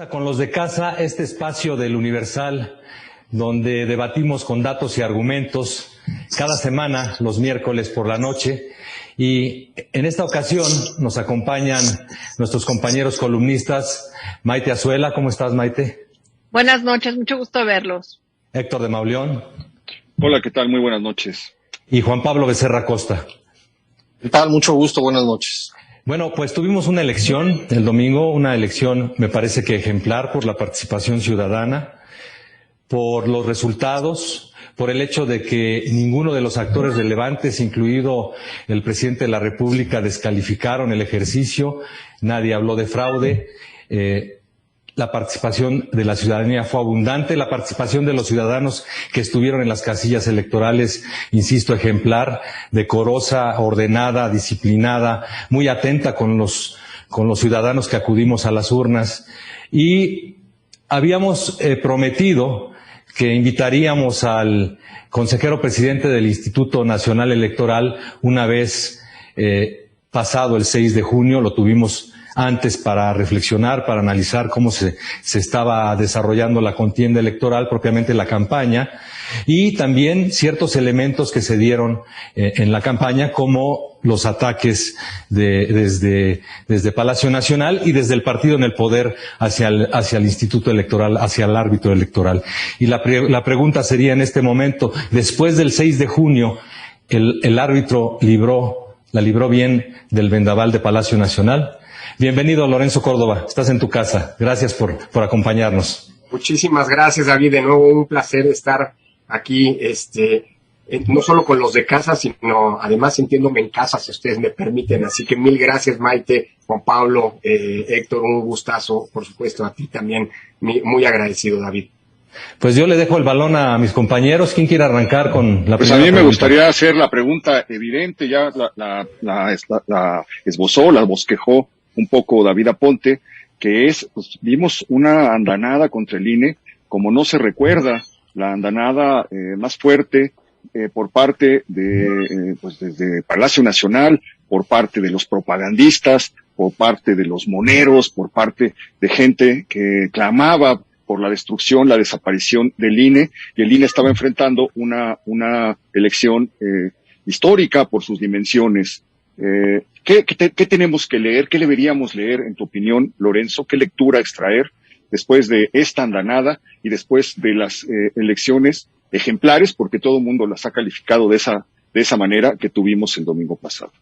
Con los de casa, este espacio del Universal, donde debatimos con datos y argumentos cada semana, los miércoles por la noche. Y en esta ocasión nos acompañan nuestros compañeros columnistas. Maite Azuela, ¿cómo estás, Maite? Buenas noches, mucho gusto verlos. Héctor de Mauleón. Hola, ¿qué tal? Muy buenas noches. Y Juan Pablo Becerra Costa. ¿Qué tal? Mucho gusto, buenas noches. Bueno, pues tuvimos una elección el domingo, una elección me parece que ejemplar por la participación ciudadana, por los resultados, por el hecho de que ninguno de los actores relevantes, incluido el presidente de la República, descalificaron el ejercicio, nadie habló de fraude. La participación de la ciudadanía fue abundante, la participación de los ciudadanos que estuvieron en las casillas electorales, insisto, ejemplar, decorosa, ordenada, disciplinada, muy atenta con los ciudadanos que acudimos a las urnas. Y habíamos prometido que invitaríamos al consejero presidente del Instituto Nacional Electoral una vez pasado el 6 de junio, lo tuvimos antes para reflexionar, para analizar cómo se estaba desarrollando la contienda electoral, propiamente la campaña, y también ciertos elementos que se dieron en la campaña, como los ataques desde Palacio Nacional y desde el partido en el poder hacia el Instituto Electoral, hacia el árbitro electoral. Y la pregunta sería en este momento, después del 6 de junio, ¿el árbitro la libró bien del vendaval de Palacio Nacional? Bienvenido, Lorenzo Córdoba, estás en tu casa. Gracias por acompañarnos. Muchísimas gracias, David. De nuevo, un placer estar aquí, no solo con los de casa, sino además sintiéndome en casa, si ustedes me permiten. Así que mil gracias, Maite, Juan Pablo, Héctor, un gustazo, por supuesto, a ti también. Muy agradecido, David. Pues yo le dejo el balón a mis compañeros. ¿Quién quiere arrancar con la primera pregunta? A mí me gustaría hacer la pregunta evidente, ya la esbozó, la bosquejó un poco David Aponte, que es, pues, vimos una andanada contra el INE, como no se recuerda, la andanada más fuerte por parte desde Palacio Nacional, por parte de los propagandistas, por parte de los moneros, por parte de gente que clamaba por la destrucción, la desaparición del INE, y el INE estaba enfrentando una elección histórica por sus dimensiones. ¿Qué tenemos que leer? ¿Qué deberíamos leer, en tu opinión, Lorenzo? ¿Qué lectura extraer después de esta andanada y después de las elecciones ejemplares, porque todo el mundo las ha calificado de esa manera, que tuvimos el domingo pasado?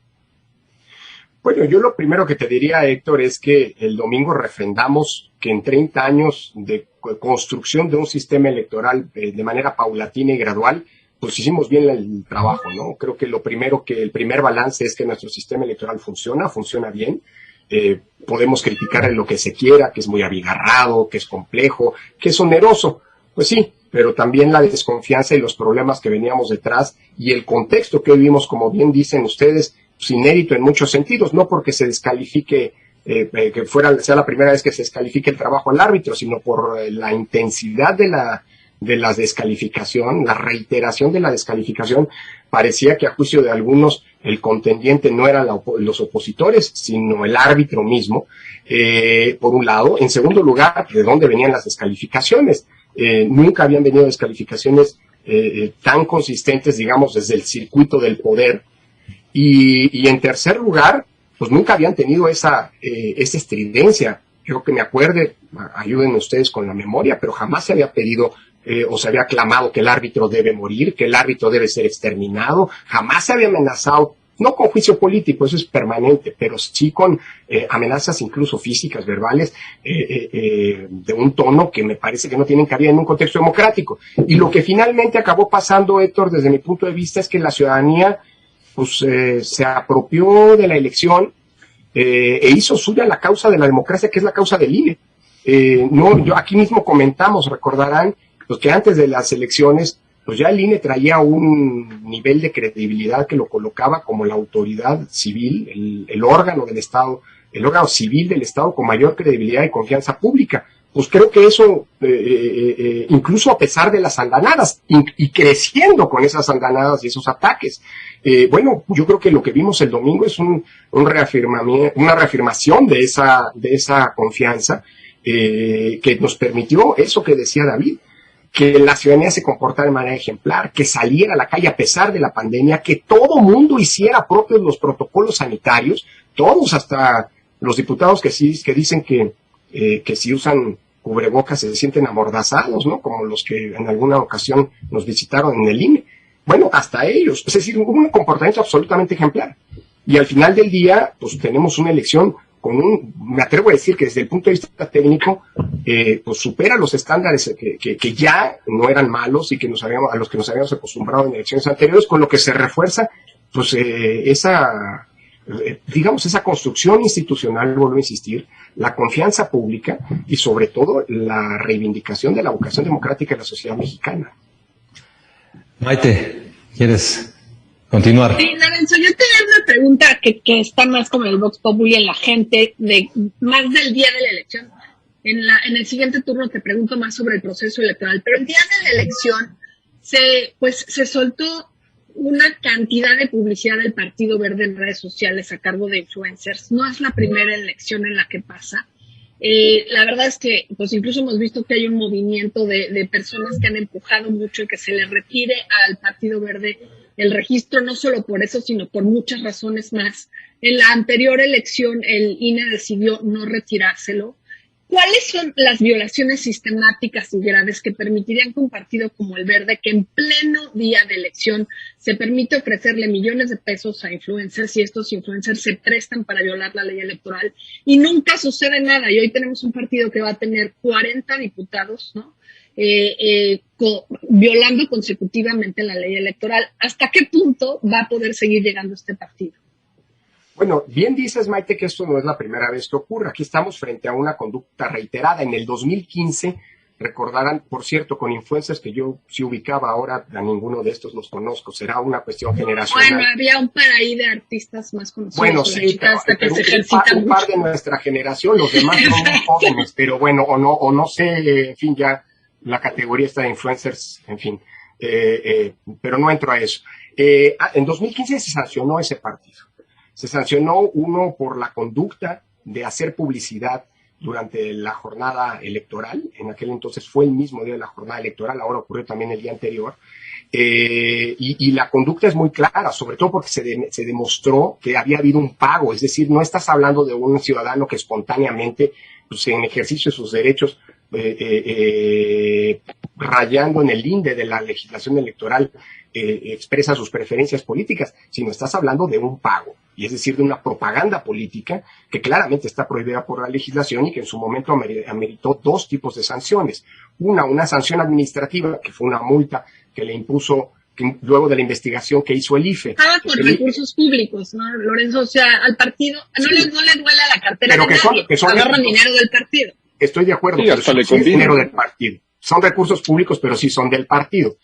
Bueno, yo lo primero que te diría, Héctor, es que el domingo refrendamos que en 30 años de construcción de un sistema electoral de manera paulatina y gradual, pues hicimos bien el trabajo, ¿no? Creo que el primer balance es que nuestro sistema electoral funciona bien. Podemos criticar lo que se quiera, que es muy abigarrado, que es complejo, que es oneroso. Pues sí, pero también la desconfianza y los problemas que veníamos detrás y el contexto que hoy vimos, como bien dicen ustedes, pues inédito en muchos sentidos, no porque se descalifique, que sea la primera vez que se descalifique el trabajo al árbitro, sino por la intensidad de la descalificación, la reiteración de la descalificación. Parecía que a juicio de algunos el contendiente no eran los opositores, sino el árbitro mismo, por un lado. En segundo lugar, ¿de dónde venían las descalificaciones? Nunca habían venido descalificaciones tan consistentes, digamos, desde el circuito del poder. Y en tercer lugar, pues nunca habían tenido esa estridencia. Yo que me acuerde, ayuden ustedes con la memoria, pero jamás se había pedido o se había clamado que el árbitro debe morir, que el árbitro debe ser exterminado. Jamás se había amenazado, no con juicio político, eso es permanente, pero sí con amenazas incluso físicas, verbales, de un tono que me parece que no tienen cabida en un contexto democrático. Y lo que finalmente acabó pasando, Héctor, desde mi punto de vista, es que la ciudadanía pues se apropió de la elección e hizo suya la causa de la democracia, que es la causa del INE. Yo aquí mismo comentamos, recordarán, pues que antes de las elecciones, pues ya el INE traía un nivel de credibilidad que lo colocaba como la autoridad civil, el órgano del Estado, el órgano civil del Estado con mayor credibilidad y confianza pública. Pues creo que eso, incluso a pesar de las andanadas, y creciendo con esas andanadas y esos ataques, bueno, yo creo que lo que vimos el domingo es una reafirmación de esa confianza, que nos permitió eso que decía David, que la ciudadanía se comportara de manera ejemplar, que saliera a la calle a pesar de la pandemia, que todo mundo hiciera propios los protocolos sanitarios, todos, hasta los diputados que dicen que si usan cubrebocas se sienten amordazados, ¿no? Como los que en alguna ocasión nos visitaron en el INE. Bueno, hasta ellos. Es decir, un comportamiento absolutamente ejemplar. Y al final del día, pues tenemos una elección me atrevo a decir que desde el punto de vista técnico, pues supera los estándares que ya no eran malos y a los que nos habíamos acostumbrado en elecciones anteriores, con lo que se refuerza, pues, esa construcción institucional, vuelvo a insistir, la confianza pública y sobre todo la reivindicación de la vocación democrática de la sociedad mexicana. Maite, ¿quieres continuar? Sí, Lorenzo, yo tenía una pregunta que está más como el Vox Populi en la gente, más del día de la elección. En el siguiente turno te pregunto más sobre el proceso electoral, pero el día de la elección se soltó una cantidad de publicidad del Partido Verde en redes sociales a cargo de influencers. No es la primera elección en la que pasa. La verdad es que pues incluso hemos visto que hay un movimiento de personas que han empujado mucho y que se le retire al Partido Verde el registro, no solo por eso, sino por muchas razones más. En la anterior elección el INE decidió no retirárselo. ¿Cuáles son las violaciones sistemáticas y graves que permitirían que un partido como el Verde, que en pleno día de elección se permite ofrecerle millones de pesos a influencers y estos influencers se prestan para violar la ley electoral y nunca sucede nada? Y hoy tenemos un partido que va a tener 40 diputados, ¿no? Violando consecutivamente la ley electoral. ¿Hasta qué punto va a poder seguir llegando este partido? Bueno, bien dices, Maite, que esto no es la primera vez que ocurre. Aquí estamos frente a una conducta reiterada. En el 2015, recordarán, por cierto, con influencers que yo sí ubicaba, ahora a ninguno de estos los conozco. Será una cuestión generacional. Bueno, había un par ahí de artistas más conocidos. Bueno, sí, pero un par de nuestra generación, los demás son muy jóvenes, pero bueno, o no sé, en fin, ya la categoría está de influencers, en fin, pero no entro a eso. En 2015 se sancionó ese partido. Se sancionó uno por la conducta de hacer publicidad durante la jornada electoral. En aquel entonces fue el mismo día de la jornada electoral, ahora ocurrió también el día anterior. Y la conducta es muy clara, sobre todo porque se demostró que había habido un pago. Es decir, no estás hablando de un ciudadano que espontáneamente, pues, en ejercicio de sus derechos, rayando en el linde de la legislación electoral, expresa sus preferencias políticas, sino estás hablando de un pago, y es decir, de una propaganda política que claramente está prohibida por la legislación y que en su momento ameritó dos tipos de sanciones. Una sanción administrativa, que fue una multa que le impuso luego de la investigación que hizo el IFE. Por recursos públicos, ¿no, Lorenzo? O sea, al partido no le duele a la cartera pero de nadie, agarran dinero del partido. Estoy de acuerdo, sí, hasta le conviene. Dinero del partido. Son recursos públicos, pero sí son del partido.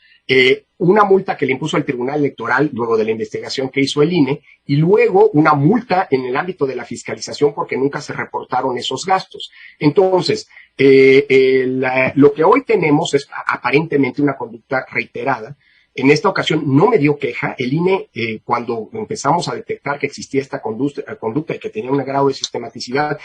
Una multa que le impuso el Tribunal Electoral luego de la investigación que hizo el INE, y luego una multa en el ámbito de la fiscalización porque nunca se reportaron esos gastos. Entonces, lo que hoy tenemos es aparentemente una conducta reiterada. En esta ocasión no me dio queja. El INE, cuando empezamos a detectar que existía esta conducta y que tenía un grado de sistematicidad,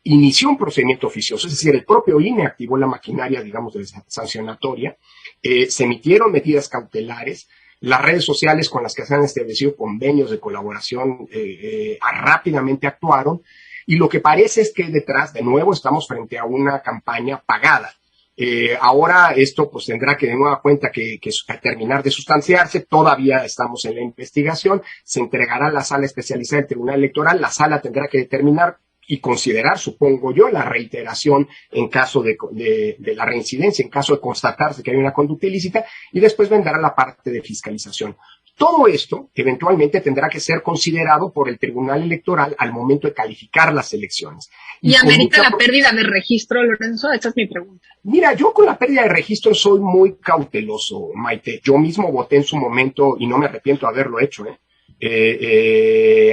inició un procedimiento oficioso, es decir, el propio INE activó la maquinaria, digamos, sancionatoria, se emitieron medidas cautelares, las redes sociales con las que se han establecido convenios de colaboración rápidamente actuaron, y lo que parece es que detrás, de nuevo, estamos frente a una campaña pagada. Ahora esto pues tendrá que de nueva cuenta que terminar de sustanciarse. Todavía estamos en la investigación, se entregará a la sala especializada del Tribunal Electoral, la sala tendrá que determinar y considerar, supongo yo, la reiteración en caso de la reincidencia, en caso de constatarse que hay una conducta ilícita, y después vendrá la parte de fiscalización. Todo esto eventualmente tendrá que ser considerado por el Tribunal Electoral al momento de calificar las elecciones. ¿Y amerita la pérdida de registro, Lorenzo? Esa es mi pregunta. Mira, yo con la pérdida de registro soy muy cauteloso, Maite. Yo mismo voté en su momento y no me arrepiento de haberlo hecho,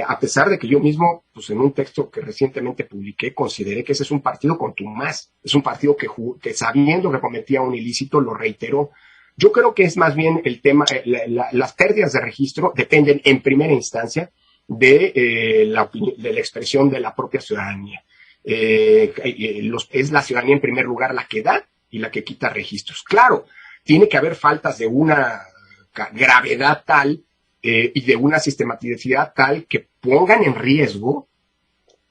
a pesar de que yo mismo, pues en un texto que recientemente publiqué, consideré que ese es un partido contumaz, es un partido que sabiendo que cometía un ilícito lo reiteró. Yo creo que es más bien el tema, las pérdidas de registro dependen en primera instancia de la expresión de la propia ciudadanía. es la ciudadanía en primer lugar la que da y la que quita registros. Claro, tiene que haber faltas de una gravedad tal y de una sistematicidad tal que pongan en riesgo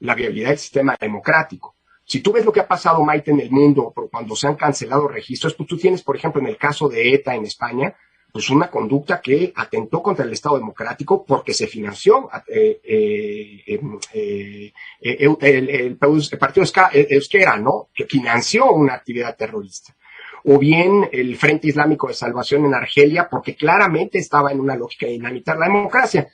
la viabilidad del sistema democrático. Si tú ves lo que ha pasado, Maite, en el mundo cuando se han cancelado registros, pues tú tienes, por ejemplo, en el caso de ETA en España, pues una conducta que atentó contra el Estado democrático porque se financió el partido Euskera, ¿no? Que financió una actividad terrorista. O bien el Frente Islámico de Salvación en Argelia, porque claramente estaba en una lógica de dinamitar la democracia.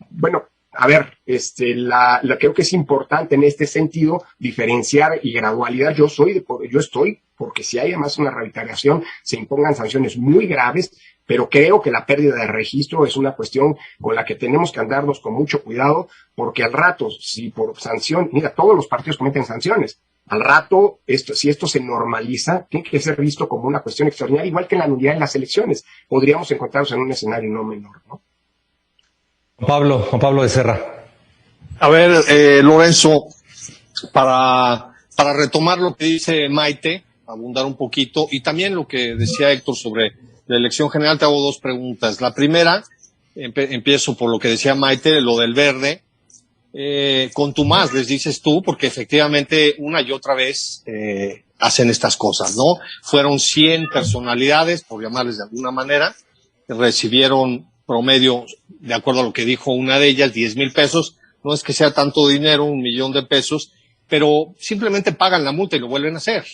Bueno, a ver, creo que es importante en este sentido diferenciar y gradualidad. Yo estoy porque si hay además una revitalización, se impongan sanciones muy graves, pero creo que la pérdida de registro es una cuestión con la que tenemos que andarnos con mucho cuidado, porque al rato, si por sanción, mira, todos los partidos cometen sanciones, al rato, si esto se normaliza, tiene que ser visto como una cuestión extraordinaria, igual que en la nulidad de las elecciones. Podríamos encontrarnos en un escenario no menor, ¿no? Juan Pablo Becerra. A ver, Lorenzo, para retomar lo que dice Maite, abundar un poquito, y también lo que decía Héctor sobre la elección general, te hago dos preguntas. La primera, empiezo por lo que decía Maite, lo del verde. Contumaz, les dices tú, porque efectivamente una y otra vez hacen estas cosas, ¿no? Fueron 100 personalidades, por llamarles de alguna manera, recibieron promedio, de acuerdo a lo que dijo una de ellas, 10,000 pesos. No es que sea tanto dinero, 1,000,000 de pesos, pero simplemente pagan la multa y lo vuelven a hacer.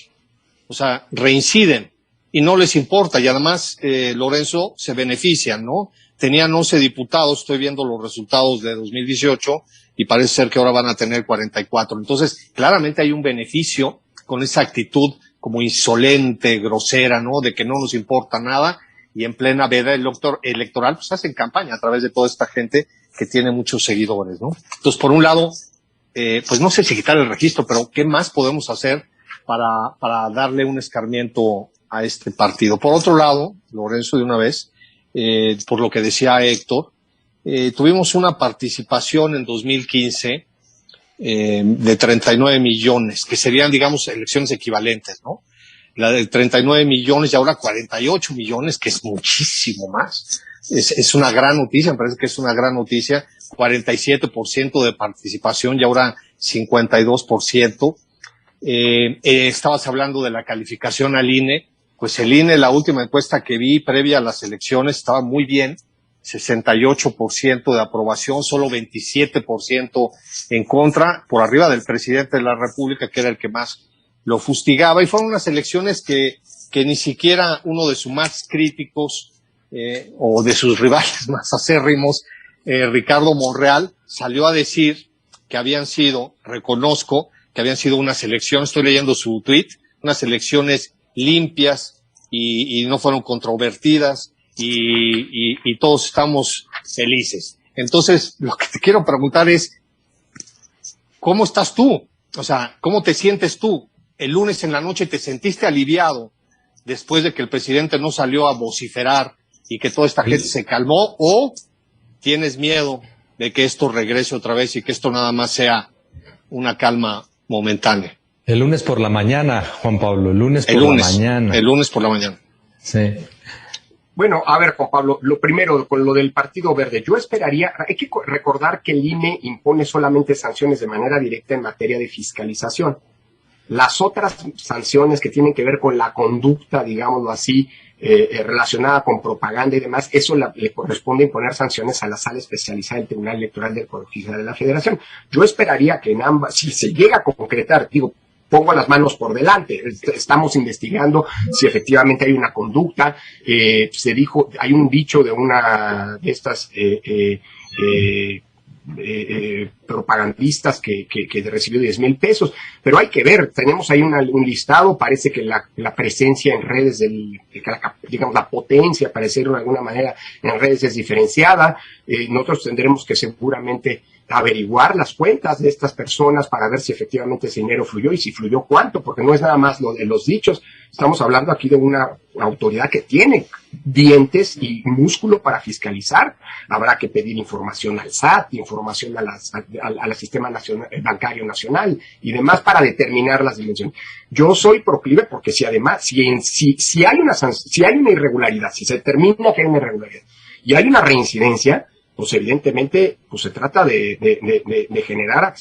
O sea, reinciden y no les importa. Y además, Lorenzo, se benefician, ¿no? Tenían 11 diputados, estoy viendo los resultados de 2018 y parece ser que ahora van a tener 44. Entonces, claramente hay un beneficio con esa actitud como insolente, grosera, ¿no? De que no nos importa nada. Y en plena veda electoral, pues hacen campaña a través de toda esta gente que tiene muchos seguidores, ¿no? Entonces, por un lado, pues no sé si quitar el registro, pero ¿qué más podemos hacer para darle un escarmiento a este partido? Por otro lado, Lorenzo, de una vez, por lo que decía Héctor, tuvimos una participación en 2015 de 39 millones, que serían, digamos, elecciones equivalentes, ¿no? La de 39 millones y ahora 48 millones, que es muchísimo más. Es una gran noticia, me parece que es una gran noticia. 47% de participación y ahora 52%. Estabas hablando de la calificación al INE. Pues el INE, la última encuesta que vi previa a las elecciones, estaba muy bien. 68% de aprobación, solo 27% en contra, por arriba del presidente de la República, que era el que más lo fustigaba, y fueron unas elecciones que ni siquiera uno de sus más críticos o de sus rivales más acérrimos, Ricardo Monreal, salió a decir que habían sido, reconozco, que habían sido unas elecciones, estoy leyendo su tweet, unas elecciones limpias y no fueron controvertidas y todos estamos felices. Entonces, lo que te quiero preguntar es, ¿cómo estás tú? O sea, ¿cómo te sientes tú? El lunes en la noche, ¿te sentiste aliviado después de que el presidente no salió a vociferar y que toda esta gente se calmó? ¿O tienes miedo de que esto regrese otra vez y que esto nada más sea una calma momentánea? El lunes por la mañana, Juan Pablo, el lunes por la mañana. El lunes por la mañana. Sí. Bueno, a ver, Juan Pablo, lo primero, con lo del Partido Verde, yo esperaría, hay que recordar que el INE impone solamente sanciones de manera directa en materia de fiscalización. Las otras sanciones que tienen que ver con la conducta, digámoslo así, relacionada con propaganda y demás, eso le corresponde imponer sanciones a la sala especializada del Tribunal Electoral del Poder Judicial de la Federación. Yo esperaría que en ambas, si se llega a concretar, digo, pongo las manos por delante, estamos investigando si efectivamente hay una conducta, se dijo, hay un dicho de una de estas propagandistas que recibió 10,000 pesos, pero hay que ver, tenemos ahí un listado, parece que la presencia en redes, digamos la potencia, para decirlo de alguna manera, en redes es diferenciada. Nosotros tendremos que seguramente averiguar las cuentas de estas personas para ver si efectivamente ese dinero fluyó y si fluyó cuánto, porque no es nada más lo de los dichos. Estamos hablando aquí de una autoridad que tiene dientes y músculo para fiscalizar. Habrá que pedir información al SAT, información al Sistema Bancario Nacional y demás para determinar las dimensiones. Yo soy proclive porque si además, si hay una irregularidad, si se determina que hay una irregularidad y hay una reincidencia, pues evidentemente pues se trata de generar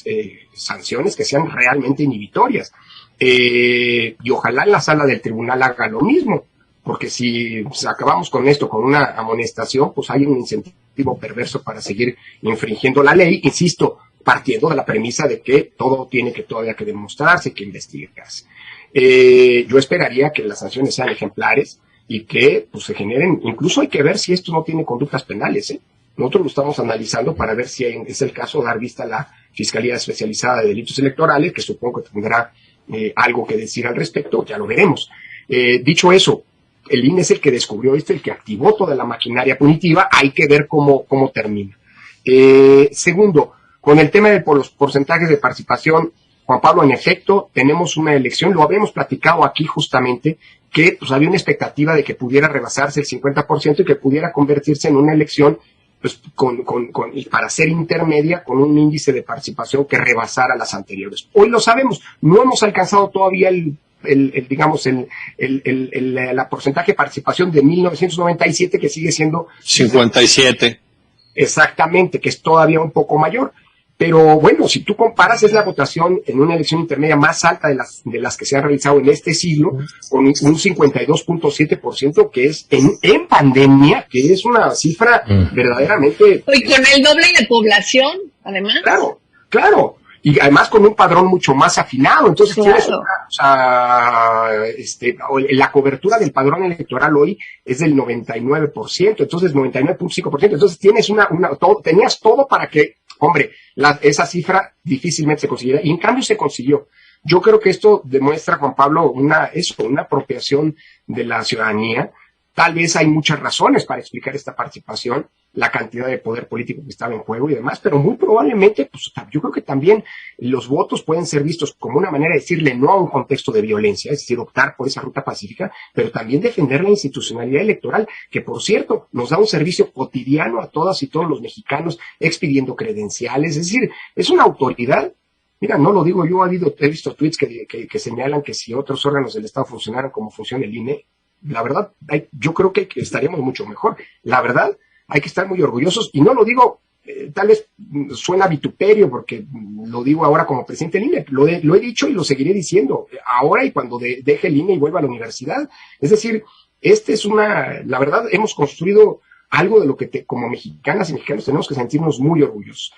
sanciones que sean realmente inhibitorias. Y ojalá en la sala del tribunal haga lo mismo, porque si acabamos con esto, con una amonestación, pues hay un incentivo perverso para seguir infringiendo la ley, insisto, partiendo de la premisa de que todo tiene que todavía que demostrarse, que investigarse. Yo esperaría que las sanciones sean ejemplares y que pues se generen, incluso hay que ver si esto no tiene conductas penales, ¿eh? Nosotros lo estamos analizando para ver si es el caso dar vista a la Fiscalía Especializada de Delitos Electorales, que supongo que tendrá algo que decir al respecto, ya lo veremos. Dicho eso, el INE es el que descubrió esto, el que activó toda la maquinaria punitiva, hay que ver cómo termina. Segundo, con el tema de los porcentajes de participación, Juan Pablo, en efecto, tenemos una elección, lo habíamos platicado aquí justamente, que pues había una expectativa de que pudiera rebasarse el 50% y que pudiera convertirse en una elección pues y para ser intermedia con un índice de participación que rebasara las anteriores. Hoy lo sabemos, no hemos alcanzado todavía la porcentaje de participación de 1997 que sigue siendo 57. Exactamente, que es todavía un poco mayor. Pero bueno, si tú comparas, es la votación en una elección intermedia más alta de las que se han realizado en este siglo, con un 52.7%, que es en pandemia, que es una cifra verdaderamente... Y con el doble de población, además. Claro. Y además con un padrón mucho más afinado. Entonces tienes la cobertura del padrón electoral hoy es del 99%, entonces 99.5%. Entonces tienes tenías todo para que, hombre, esa cifra difícilmente se consiguiera. Y en cambio se consiguió. Yo creo que esto demuestra, Juan Pablo, una apropiación de la ciudadanía. Tal vez hay muchas razones para explicar esta participación, la cantidad de poder político que estaba en juego y demás, pero muy probablemente, pues yo creo que también los votos pueden ser vistos como una manera de decirle no a un contexto de violencia, es decir, optar por esa ruta pacífica, pero también defender la institucionalidad electoral, que por cierto nos da un servicio cotidiano a todas y todos los mexicanos, expidiendo credenciales, es decir, es una autoridad. Mira, no lo digo yo, he visto tweets que señalan que si otros órganos del Estado funcionaran como funciona el INE, la verdad, yo creo que estaríamos mucho mejor. La verdad, hay que estar muy orgullosos, y no lo digo, tal vez suena vituperio, porque lo digo ahora como presidente del INE, lo he dicho y lo seguiré diciendo, ahora y cuando deje el INE y vuelva a la universidad. Es decir, la verdad, hemos construido algo de lo que como mexicanas y mexicanos tenemos que sentirnos muy orgullosos.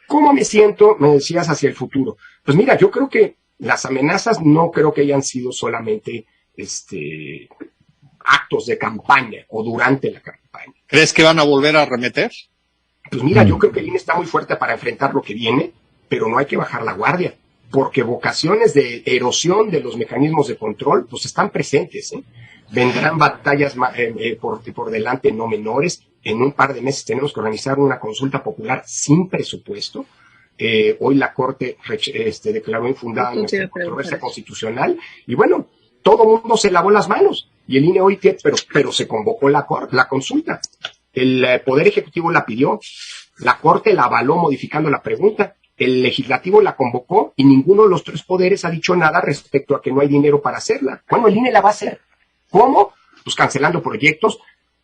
¿Cómo me siento? Me decías hacia el futuro. Pues mira, yo creo que las amenazas no creo que hayan sido solamente actos de campaña o durante la campaña. ¿Crees que van a volver a arremeter? Pues mira, yo creo que el INE está muy fuerte para enfrentar lo que viene, pero no hay que bajar la guardia, porque vocaciones de erosión de los mecanismos de control pues están presentes, ¿eh? Vendrán batallas por delante no menores. En un par de meses tenemos que organizar una consulta popular sin presupuesto. Hoy la Corte declaró infundada nuestra controversia constitucional y bueno, todo el mundo se lavó las manos y el INE hoy pero se convocó la consulta. El Poder Ejecutivo la pidió, la Corte la avaló modificando la pregunta, el Legislativo la convocó y ninguno de los tres poderes ha dicho nada respecto a que no hay dinero para hacerla. Bueno, el INE la va a hacer. ¿Cómo? Pues cancelando proyectos.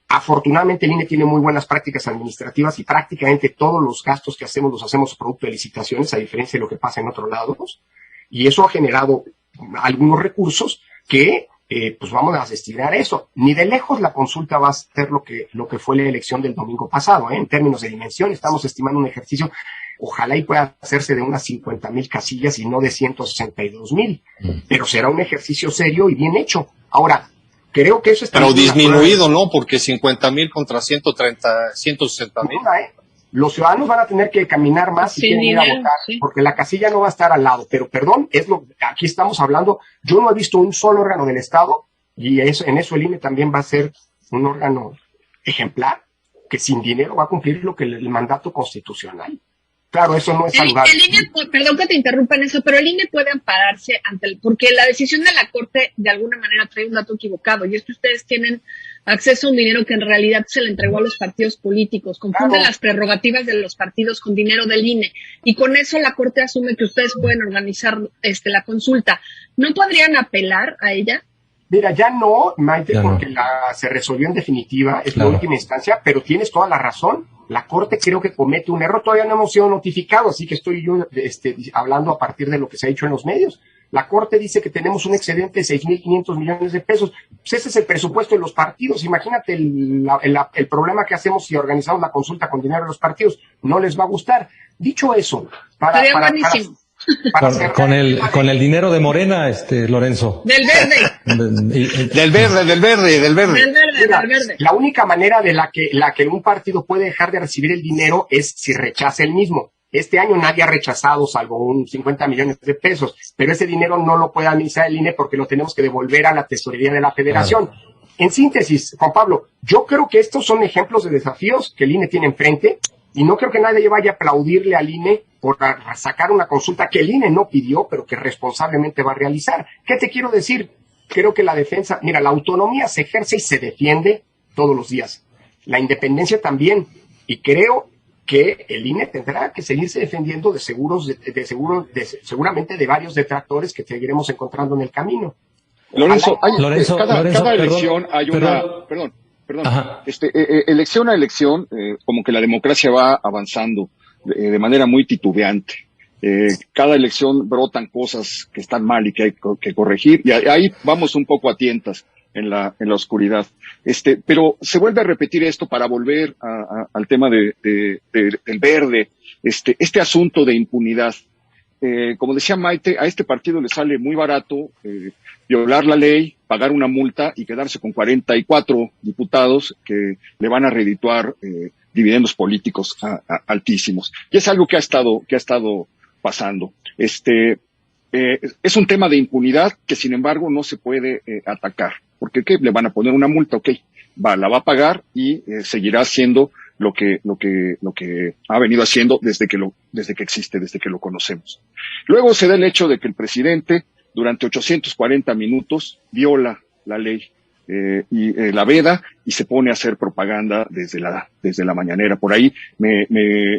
Afortunadamente el INE tiene muy buenas prácticas administrativas y prácticamente todos los gastos que hacemos los hacemos producto de licitaciones, a diferencia de lo que pasa en otros lados. Y eso ha generado algunos recursos que pues vamos a destinar a eso. Ni de lejos la consulta va a ser lo que fue la elección del domingo pasado, ¿eh? En términos de dimensión, estamos estimando un ejercicio, ojalá y pueda hacerse de unas 50,000 casillas y no de 162,000. Pero será un ejercicio serio y bien hecho. Ahora, creo que eso está... Pero disminuido, ¿no? Porque 50,000 contra 160,000. Los ciudadanos van a tener que caminar más si quieren ir a votar, porque la casilla no va a estar al lado. Pero perdón, aquí estamos hablando, yo no he visto un solo órgano del Estado, y en eso el INE también va a ser un órgano ejemplar, que sin dinero va a cumplir el mandato constitucional. Claro, eso no es saludable. El INE, perdón que te interrumpa en eso, pero el INE puede ampararse porque la decisión de la Corte de alguna manera trae un dato equivocado, y es que ustedes tienen acceso a un dinero que en realidad se le entregó a los partidos políticos, confunden las prerrogativas de los partidos con dinero del INE, y con eso la Corte asume que ustedes pueden organizar la consulta. ¿No podrían apelar a ella? Mira, ya no, Maite, ya porque no. se resolvió en definitiva, es Claro. la última instancia, pero tienes toda la razón. La Corte creo que comete un error, todavía no hemos sido notificados, así que estoy yo hablando a partir de lo que se ha dicho en los medios. La Corte dice que tenemos un excedente de 6.500 millones de pesos. Pues ese es el presupuesto de los partidos. Imagínate el problema que hacemos si organizamos la consulta con dinero de los partidos. No les va a gustar. Dicho eso, Sería buenísimo. Con el dinero de Morena, Lorenzo. Del verde. Del verde. Mira, la única manera de la que un partido puede dejar de recibir el dinero es si rechaza el mismo. Este año nadie ha rechazado, salvo un 50 millones de pesos, pero ese dinero no lo puede administrar el INE porque lo tenemos que devolver a la tesorería de la Federación. Claro. En síntesis, Juan Pablo, yo creo que estos son ejemplos de desafíos que el INE tiene enfrente, y no creo que nadie vaya a aplaudirle al INE por sacar una consulta que el INE no pidió, pero que responsablemente va a realizar. ¿Qué te quiero decir? Creo que la defensa, mira, la autonomía se ejerce y se defiende todos los días. La independencia también. Y creo que el INE tendrá que seguirse defendiendo seguramente de varios detractores que seguiremos encontrando en el camino. Lorenzo, cada perdón, elección hay una... Perdón. Elección a elección, como que la democracia va avanzando de manera muy titubeante. Cada elección brotan cosas que están mal y que hay que corregir, y ahí vamos un poco a tientas en la oscuridad. Pero se vuelve a repetir esto para volver al tema del verde, este asunto de impunidad. Como decía Maite, a este partido le sale muy barato violar la ley, pagar una multa y quedarse con 44 diputados que le van a redituar dividendos políticos altísimos. Y es algo que ha estado pasando. Es un tema de impunidad que, sin embargo, no se puede atacar. Porque ¿qué? Le van a poner una multa, ok, la va a pagar y seguirá haciendo lo que ha venido haciendo desde que existe, desde que lo conocemos. Luego se da el hecho de que el presidente durante 840 minutos viola la ley y la veda y se pone a hacer propaganda desde la mañanera. Por ahí me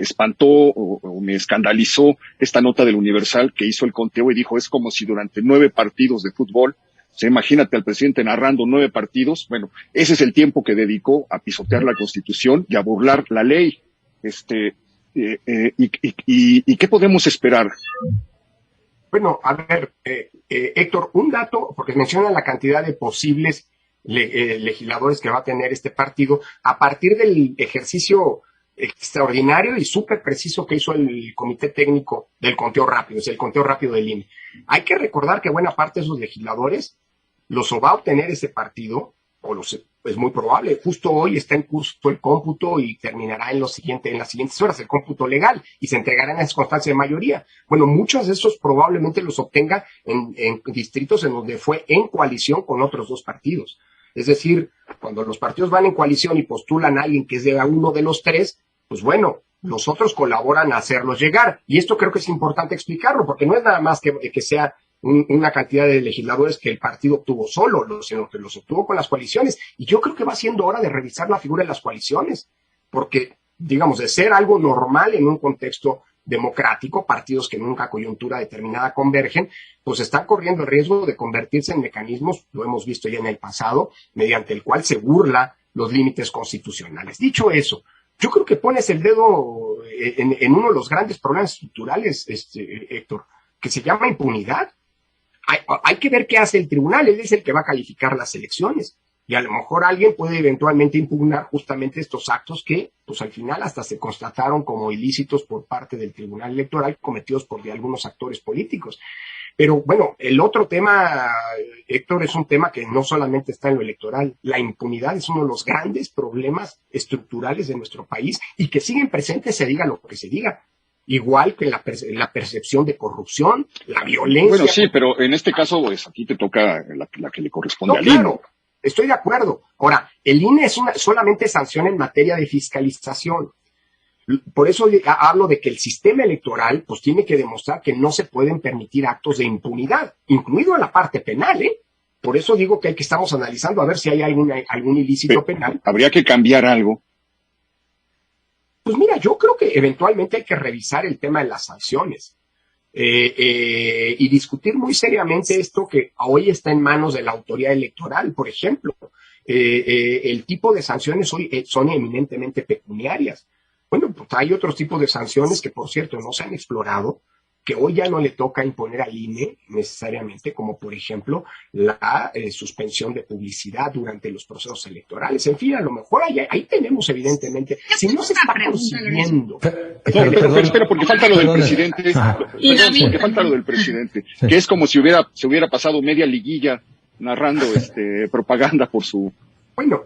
espantó o me escandalizó esta nota del Universal que hizo el conteo y dijo, es como si durante 9 partidos de fútbol, imagínate al presidente narrando 9 partidos. Bueno, ese es el tiempo que dedicó a pisotear la Constitución y a burlar la ley. ¿Y qué podemos esperar? Bueno, a ver, Héctor, un dato, porque menciona la cantidad de posibles legisladores que va a tener este partido a partir del ejercicio extraordinario y súper preciso que hizo el Comité Técnico del Conteo Rápido, es el Conteo Rápido del INE. Hay que recordar que buena parte de esos legisladores los va a obtener ese partido, es muy probable. Justo hoy está en curso el cómputo y terminará en las siguientes horas el cómputo legal y se entregarán en circunstancias de mayoría. Bueno, muchos de esos probablemente los obtenga en distritos en donde fue en coalición con otros 2 partidos. Es decir, cuando los partidos van en coalición y postulan a alguien que es de uno de los 3, pues bueno, los otros colaboran a hacerlos llegar. Y esto creo que es importante explicarlo, porque no es nada más que sea una cantidad de legisladores que el partido obtuvo solo, sino que los obtuvo con las coaliciones. Y yo creo que va siendo hora de revisar la figura de las coaliciones, porque, digamos, de ser algo normal en un contexto democrático, partidos que en una coyuntura determinada convergen, pues están corriendo el riesgo de convertirse en mecanismos, lo hemos visto ya en el pasado, mediante el cual se burla los límites constitucionales. Dicho eso, yo creo que pones el dedo en uno de los grandes problemas estructurales, Héctor, que se llama impunidad. Hay que ver qué hace el tribunal, él es el que va a calificar las elecciones, y a lo mejor alguien puede eventualmente impugnar justamente estos actos que, pues al final hasta se constataron como ilícitos por parte del Tribunal Electoral cometidos por algunos actores políticos. Pero bueno, el otro tema, Héctor, es un tema que no solamente está en lo electoral. La impunidad es uno de los grandes problemas estructurales de nuestro país y que siguen presentes, se diga lo que se diga. Igual que la percepción de corrupción, la violencia. Bueno, sí, pero en este caso, pues aquí te toca la que le corresponde al INE. Claro, estoy de acuerdo. Ahora, el INE solamente sanciona en materia de fiscalización. Por eso hablo de que el sistema electoral pues tiene que demostrar que no se pueden permitir actos de impunidad, incluido la parte penal, ¿eh? Por eso digo que estamos analizando a ver si hay algún ilícito penal. Habría que cambiar algo. Pues mira, yo creo que eventualmente hay que revisar el tema de las sanciones y discutir muy seriamente esto que hoy está en manos de la autoridad electoral, por ejemplo. El tipo de sanciones hoy son eminentemente pecuniarias. Bueno, pues hay otros tipos de sanciones que, por cierto, no se han explorado, que hoy ya no le toca imponer al INE necesariamente, como por ejemplo la suspensión de publicidad durante los procesos electorales. En fin, a lo mejor ahí tenemos evidentemente, si no se está consiguiendo. Pero espera, porque falta lo del presidente. Porque falta lo del presidente, que es como si se hubiera pasado media liguilla narrando propaganda por su... Bueno,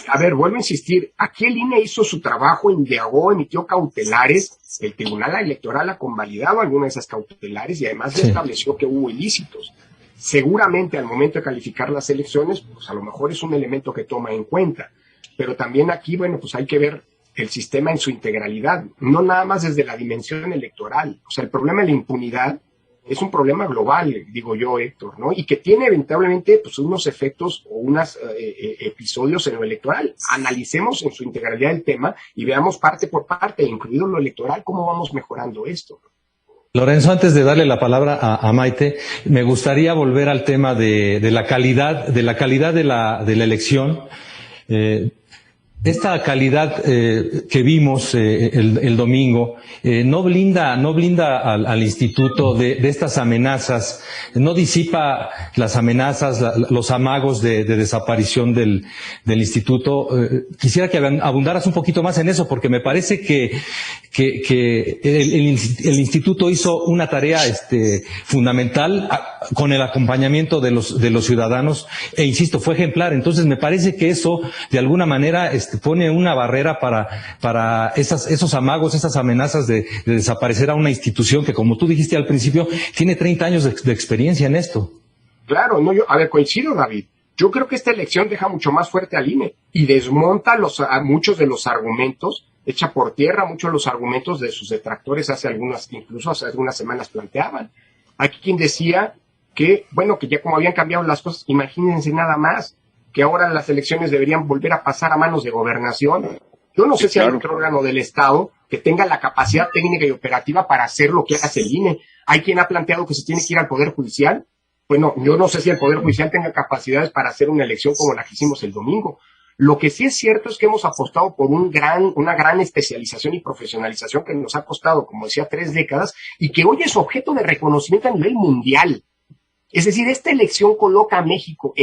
a ver, vuelvo a insistir, aquí el INE hizo su trabajo, indagó, emitió cautelares, el Tribunal Electoral ha convalidado algunas de esas cautelares y además estableció que hubo ilícitos. Seguramente al momento de calificar las elecciones, pues a lo mejor es un elemento que toma en cuenta, pero también aquí, bueno, pues hay que ver el sistema en su integralidad, no nada más desde la dimensión electoral. O sea, el problema de la impunidad es un problema global, digo yo, Héctor, ¿no? Y que tiene eventualmente pues unos efectos o unos episodios en lo electoral. Analicemos en su integralidad el tema y veamos parte por parte, incluido lo electoral, cómo vamos mejorando esto. Lorenzo, antes de darle la palabra a Maite, me gustaría volver al tema de la calidad de la elección. Esta calidad que vimos el domingo no blinda al instituto de estas amenazas, no disipa las amenazas, los amagos de desaparición del instituto. Quisiera que abundaras un poquito más en eso, porque me parece que el instituto hizo una tarea fundamental con el acompañamiento de los ciudadanos, e insisto, fue ejemplar. Entonces me parece que eso de alguna manera pone una barrera para esos amagos, esas amenazas de desaparecer a una institución que, como tú dijiste al principio, tiene 30 años de experiencia en esto. Claro, no, coincido, David. Yo creo que esta elección deja mucho más fuerte al INE y desmonta muchos de los argumentos, echa por tierra muchos de los argumentos de sus detractores incluso hace algunas semanas planteaban. Hay quien decía que, bueno, que ya como habían cambiado las cosas, imagínense nada más, que ahora las elecciones deberían volver a pasar a manos de gobernación. Yo no sé si hay otro órgano del Estado que tenga la capacidad técnica y operativa para hacer lo que hace el INE. Hay quien ha planteado que se tiene que ir al Poder Judicial. Bueno, yo no sé si el Poder Judicial tenga capacidades para hacer una elección como la que hicimos el domingo. Lo que sí es cierto es que hemos apostado por una gran especialización y profesionalización que nos ha costado, como decía, 3 décadas, y que hoy es objeto de reconocimiento a nivel mundial. Es decir, esta elección coloca a México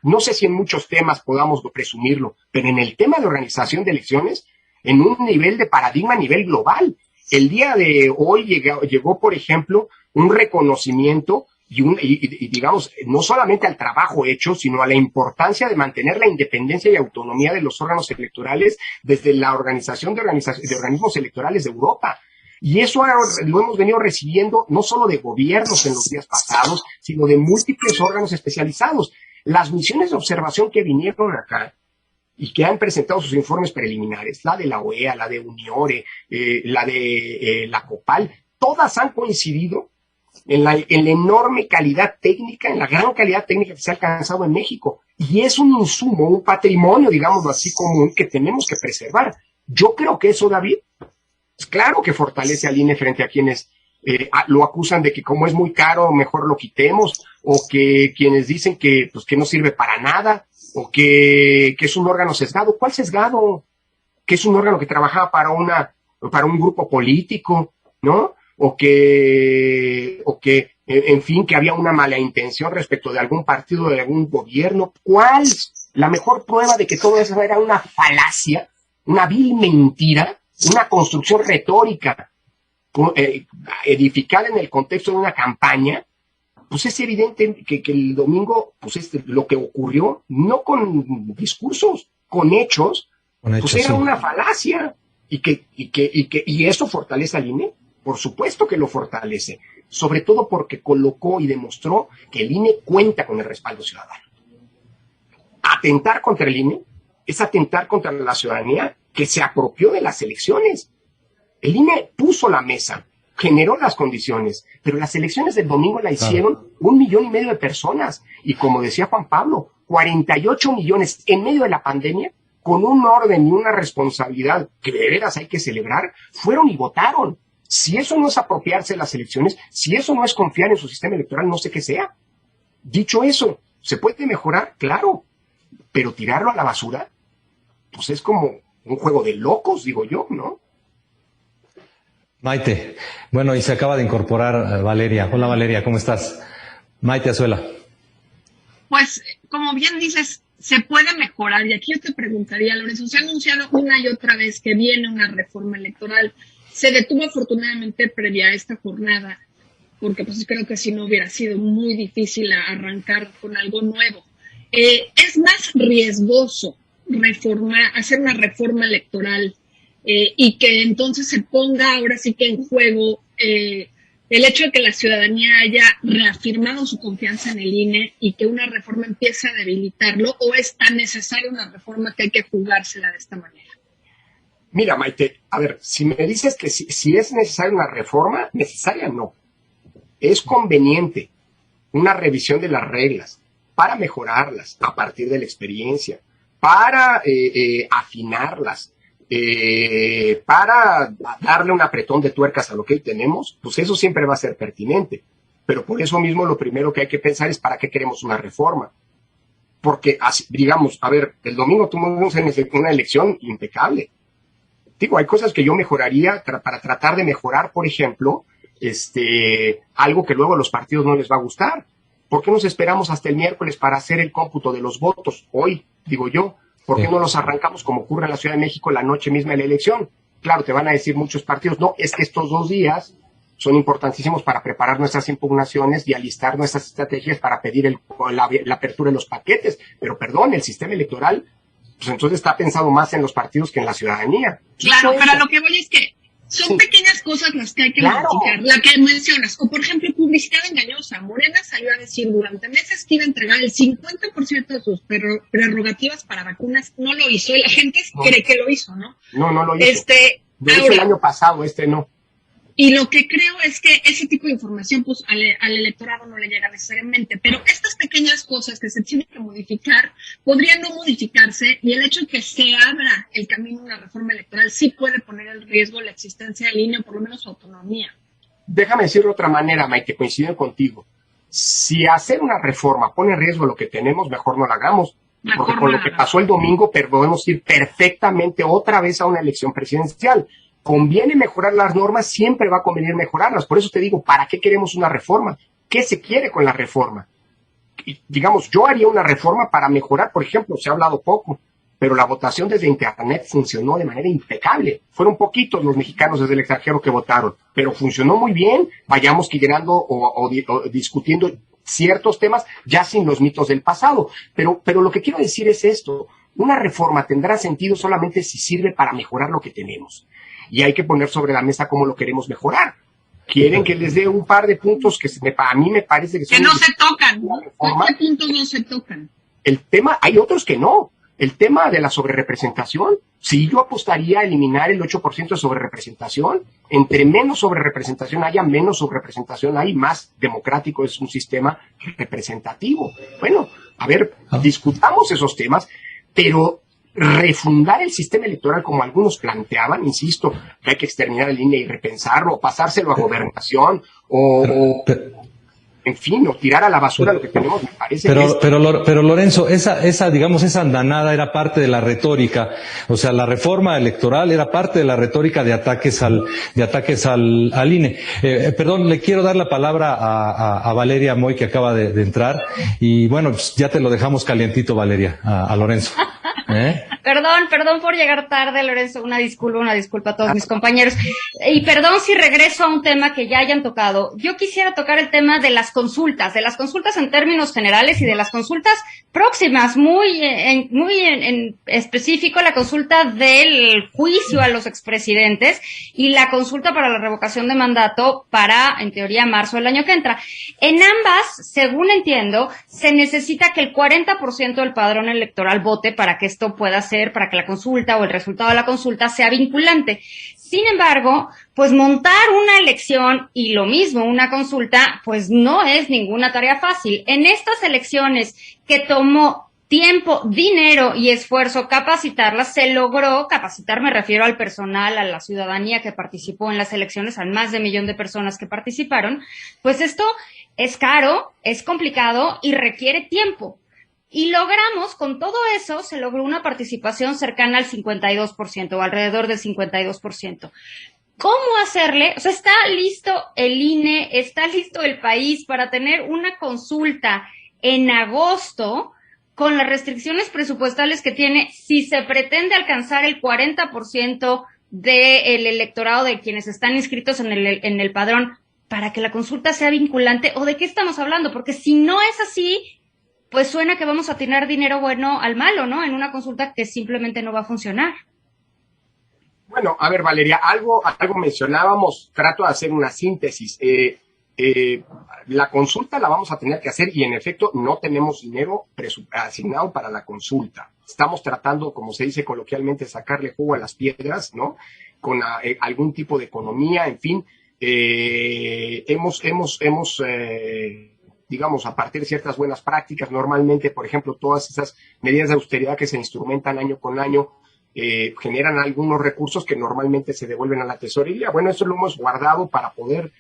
no sé si en muchos temas podamos presumirlo, pero en el tema de organización de elecciones, en un nivel de paradigma a nivel global. El día de hoy llegó, por ejemplo, un reconocimiento y digamos, no solamente al trabajo hecho, sino a la importancia de mantener la independencia y autonomía de los órganos electorales desde la organización de organismos electorales de Europa. Y eso lo hemos venido recibiendo no solo de gobiernos en los días pasados, sino de múltiples órganos especializados. Las misiones de observación que vinieron acá y que han presentado sus informes preliminares, la de la OEA, la de Uniore, la de la COPAL, todas han coincidido en la enorme calidad técnica, en la gran calidad técnica que se ha alcanzado en México. Y es un insumo, un patrimonio, digámoslo así, común que tenemos que preservar. Yo creo que eso, David, claro que fortalece al INE frente a quienes lo acusan de que como es muy caro, mejor lo quitemos, o que quienes dicen que no sirve para nada, o que es un órgano sesgado. ¿Cuál sesgado? Que es un órgano que trabajaba para un grupo político, ¿no? O que, en fin, que había una mala intención respecto de algún partido, de algún gobierno. ¿Cuál? La mejor prueba de que todo eso era una falacia, una vil mentira, una construcción retórica edificada en el contexto de una campaña, pues es evidente que el domingo, pues lo que ocurrió, no con discursos, con hechos, pues era una falacia. Y eso fortalece al INE. Por supuesto que lo fortalece, sobre todo porque colocó y demostró que el INE cuenta con el respaldo ciudadano. Atentar contra el INE es atentar contra la ciudadanía que se apropió de las elecciones. El INE puso la mesa, generó las condiciones, pero las elecciones del domingo la hicieron 1,5 millones de personas. Y como decía Juan Pablo, 48 millones en medio de la pandemia, con un orden y una responsabilidad que de veras hay que celebrar, fueron y votaron. Si eso no es apropiarse de las elecciones, si eso no es confiar en su sistema electoral, no sé qué sea. Dicho eso, ¿se puede mejorar? Claro, pero tirarlo a la basura, pues es como un juego de locos, digo yo, ¿no? Maite, bueno, y se acaba de incorporar Valeria. Hola Valeria, ¿cómo estás? Maite Azuela. Pues, como bien dices, se puede mejorar. Y aquí yo te preguntaría, Lorenzo, se ha anunciado una y otra vez que viene una reforma electoral. Se detuvo afortunadamente previa a esta jornada, porque pues creo que si no hubiera sido muy difícil arrancar con algo nuevo. Es más riesgoso hacer una reforma electoral y que entonces se ponga ahora sí que en juego el hecho de que la ciudadanía haya reafirmado su confianza en el INE y que una reforma empiece a debilitarlo, o es tan necesaria una reforma que hay que jugársela de esta manera. Mira, Maite, a ver, si me dices que si es necesaria una reforma, necesaria no. Es conveniente una revisión de las reglas para mejorarlas a partir de la experiencia, para afinarlas, para darle un apretón de tuercas a lo que hoy tenemos, pues eso siempre va a ser pertinente. Pero por eso mismo lo primero que hay que pensar es para qué queremos una reforma. Porque, así, digamos, a ver, el domingo tuvimos una elección impecable. Digo, hay cosas que yo mejoraría para tratar de mejorar, por ejemplo, algo que luego a los partidos no les va a gustar. ¿Por qué nos esperamos hasta el miércoles para hacer el cómputo de los votos? Hoy, digo yo, ¿por qué no los arrancamos como ocurre en la Ciudad de México la noche misma de la elección? Claro, te van a decir muchos partidos, no, es que estos 2 días son importantísimos para preparar nuestras impugnaciones y alistar nuestras estrategias para pedir la apertura de los paquetes. Pero perdón, el sistema electoral, pues entonces está pensado más en los partidos que en la ciudadanía. Claro, pero lo que voy es que son pequeñas cosas las que hay que modificar, la que mencionas. O, por ejemplo, publicidad engañosa. Morena salió a decir durante meses que iba a entregar el 50% de sus prerrogativas para vacunas. No lo hizo y la gente cree que lo hizo, ¿no? No lo hizo. De hecho, el año pasado, no. Y lo que creo es que ese tipo de información pues al electorado no le llega necesariamente, pero estas pequeñas cosas que se tienen que modificar podrían no modificarse, y el hecho de que se abra el camino a una reforma electoral sí puede poner en riesgo la existencia del INE o por lo menos su autonomía. Déjame decirlo de otra manera, Mike, que coinciden contigo. Si hacer una reforma pone en riesgo lo que tenemos, mejor no la hagamos. Porque con lo que pasó el domingo podemos ir perfectamente otra vez a una elección presidencial. Conviene mejorar las normas, siempre va a convenir mejorarlas. Por eso te digo, ¿para qué queremos una reforma? ¿Qué se quiere con la reforma? Y, digamos, yo haría una reforma para mejorar, por ejemplo, se ha hablado poco, pero la votación desde Internet funcionó de manera impecable. Fueron poquitos los mexicanos desde el extranjero que votaron, pero funcionó muy bien. Vayamos llenando o discutiendo ciertos temas ya sin los mitos del pasado. Pero lo que quiero decir es esto: una reforma tendrá sentido solamente si sirve para mejorar lo que tenemos. Y hay que poner sobre la mesa cómo lo queremos mejorar. Quieren que les dé un par de puntos que a mí me parece que son... Que no se tocan. ¿Qué puntos no se tocan? El tema, hay otros que no. El tema de la sobrerepresentación, sí, yo apostaría a eliminar el 8% de sobrerepresentación. Entre menos sobrerepresentación haya, menos sobrerepresentación hay, más democrático es un sistema representativo. Bueno, a ver, discutamos esos temas, pero refundar el sistema electoral como algunos planteaban, insisto, que hay que exterminar el INE y repensarlo, o pasárselo a gobernación, en fin, o tirar a la basura lo que tenemos, me parece. Pero Lorenzo, esa andanada era parte de la retórica. O sea, la reforma electoral era parte de la retórica de ataques al INE. Perdón, le quiero dar la palabra a Valeria Moy, que acaba de entrar. Y bueno, pues ya te lo dejamos calientito, Valeria, a Lorenzo. Perdón por llegar tarde, Lorenzo, una disculpa a todos mis compañeros. Y perdón si regreso a un tema que ya hayan tocado. Yo quisiera tocar el tema de las consultas en términos generales y de las consultas próximas, muy en específico la consulta del juicio a los expresidentes y la consulta para la revocación de mandato para, en teoría, marzo del año que entra. En ambas, según entiendo, se necesita que el 40% del padrón electoral vote para que esto pueda ser, para que la consulta o el resultado de la consulta sea vinculante. Sin embargo, pues montar una elección y lo mismo, una consulta, pues no es ninguna tarea fácil. En estas elecciones que tomó tiempo, dinero y esfuerzo capacitarlas, se logró capacitar, me refiero al personal, a la ciudadanía que participó en las elecciones, al más de 1 millón de personas que participaron, pues esto es caro, es complicado y requiere tiempo. Y logramos, con todo eso, se logró una participación cercana al 52% o alrededor del 52%. ¿Cómo hacerle? O sea, está listo el INE, está listo el país para tener una consulta en agosto con las restricciones presupuestales que tiene, si se pretende alcanzar el 40% del electorado de quienes están inscritos en el padrón, para que la consulta sea vinculante, ¿o de qué estamos hablando? Porque si no es así, pues suena que vamos a tirar dinero bueno al malo, ¿no? En una consulta que simplemente no va a funcionar. Bueno, a ver, Valeria, algo mencionábamos, trato de hacer una síntesis. La consulta la vamos a tener que hacer y en efecto no tenemos dinero asignado para la consulta. Estamos tratando, como se dice coloquialmente, sacarle jugo a las piedras, ¿no? Con algún tipo de economía, en fin. Digamos, a partir de ciertas buenas prácticas, normalmente, por ejemplo, todas esas medidas de austeridad que se instrumentan año con año, generan algunos recursos que normalmente se devuelven a la tesorería. Bueno, eso lo hemos guardado para poder,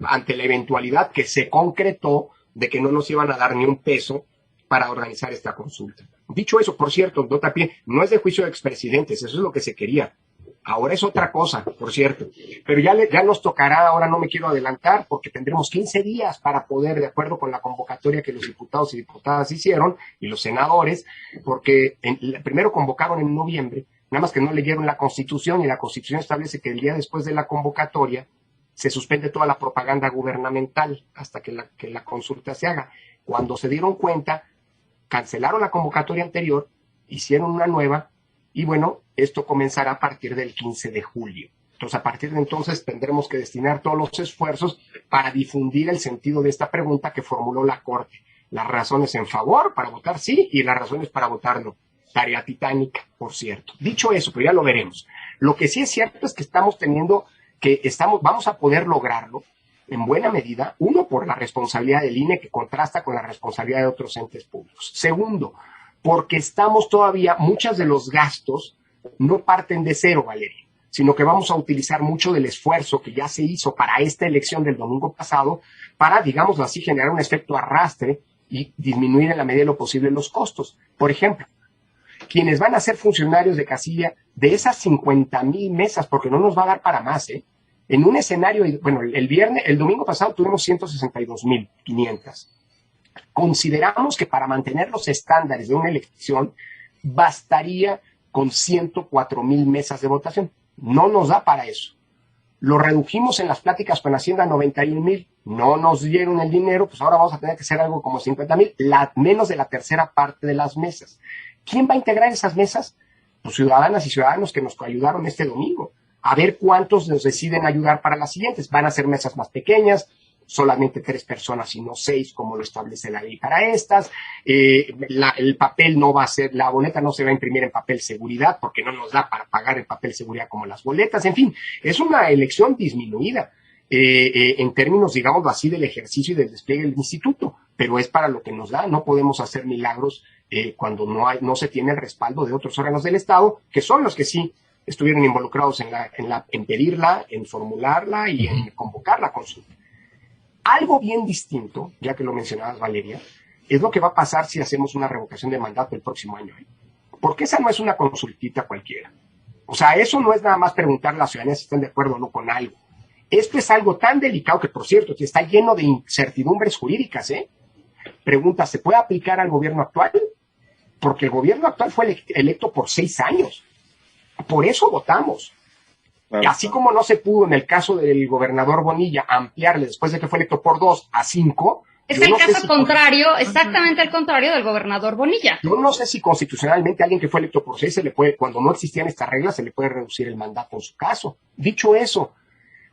ante la eventualidad que se concretó de que no nos iban a dar ni un peso para organizar esta consulta. Dicho eso, por cierto, no es de juicio de expresidentes, eso es lo que se quería. Ahora es otra cosa, por cierto. Pero ya nos tocará, ahora no me quiero adelantar, porque tendremos 15 días para poder, de acuerdo con la convocatoria que los diputados y diputadas hicieron, y los senadores, porque primero convocaron en noviembre, nada más que no leyeron la Constitución, y la Constitución establece que el día después de la convocatoria se suspende toda la propaganda gubernamental hasta que la consulta se haga. Cuando se dieron cuenta, cancelaron la convocatoria anterior, hicieron una nueva, y bueno, esto comenzará a partir del 15 de julio. Entonces, a partir de entonces tendremos que destinar todos los esfuerzos para difundir el sentido de esta pregunta que formuló la Corte. Las razones en favor para votar sí y las razones para votar no. Tarea titánica, por cierto. Dicho eso, pero ya lo veremos. Lo que sí es cierto es que vamos a poder lograrlo en buena medida, uno, por la responsabilidad del INE que contrasta con la responsabilidad de otros entes públicos. Segundo, porque muchos de los gastos no parten de cero, Valeria, sino que vamos a utilizar mucho del esfuerzo que ya se hizo para esta elección del domingo pasado para, digámoslo así, generar un efecto arrastre y disminuir en la medida de lo posible los costos. Por ejemplo, quienes van a ser funcionarios de casilla, de esas 50,000 mesas, porque no nos va a dar para más, en un escenario, bueno, el domingo pasado tuvimos 162,500. Consideramos que para mantener los estándares de una elección bastaría con 104,000 mesas de votación. No nos da para eso. Lo redujimos en las pláticas con Hacienda a 91,000. No nos dieron el dinero, pues ahora vamos a tener que hacer algo como 50,000, menos de la tercera parte de las mesas. ¿Quién va a integrar esas mesas? Pues ciudadanas y ciudadanos que nos ayudaron este domingo. A ver cuántos nos deciden ayudar para las siguientes. Van a ser mesas más pequeñas, solamente 3 personas y no 6, como lo establece la ley para estas. El papel no va a ser, la boleta no se va a imprimir en papel seguridad porque no nos da para pagar el papel seguridad como las boletas. En fin, es una elección disminuida en términos, digamos así, del ejercicio y del despliegue del instituto, pero es para lo que nos da. No podemos hacer milagros cuando no se tiene el respaldo de otros órganos del Estado, que son los que sí estuvieron involucrados en pedirla, en formularla y en convocar la consulta. Algo bien distinto, ya que lo mencionabas, Valeria, es lo que va a pasar si hacemos una revocación de mandato el próximo año. Porque esa no es una consultita cualquiera. O sea, eso no es nada más preguntarle a la ciudadanía si están de acuerdo o no con algo. Esto es algo tan delicado que, por cierto, está lleno de incertidumbres jurídicas. Pregunta, ¿se puede aplicar al gobierno actual? Porque el gobierno actual fue electo por 6 años. Por eso votamos. Claro. Así como no se pudo en el caso del gobernador Bonilla ampliarle después de que fue electo por 2 a 5. Es el caso contrario, exactamente el contrario del gobernador Bonilla. Yo no sé si constitucionalmente alguien que fue electo por 6 cuando no existían estas reglas, se le puede reducir el mandato en su caso. Dicho eso,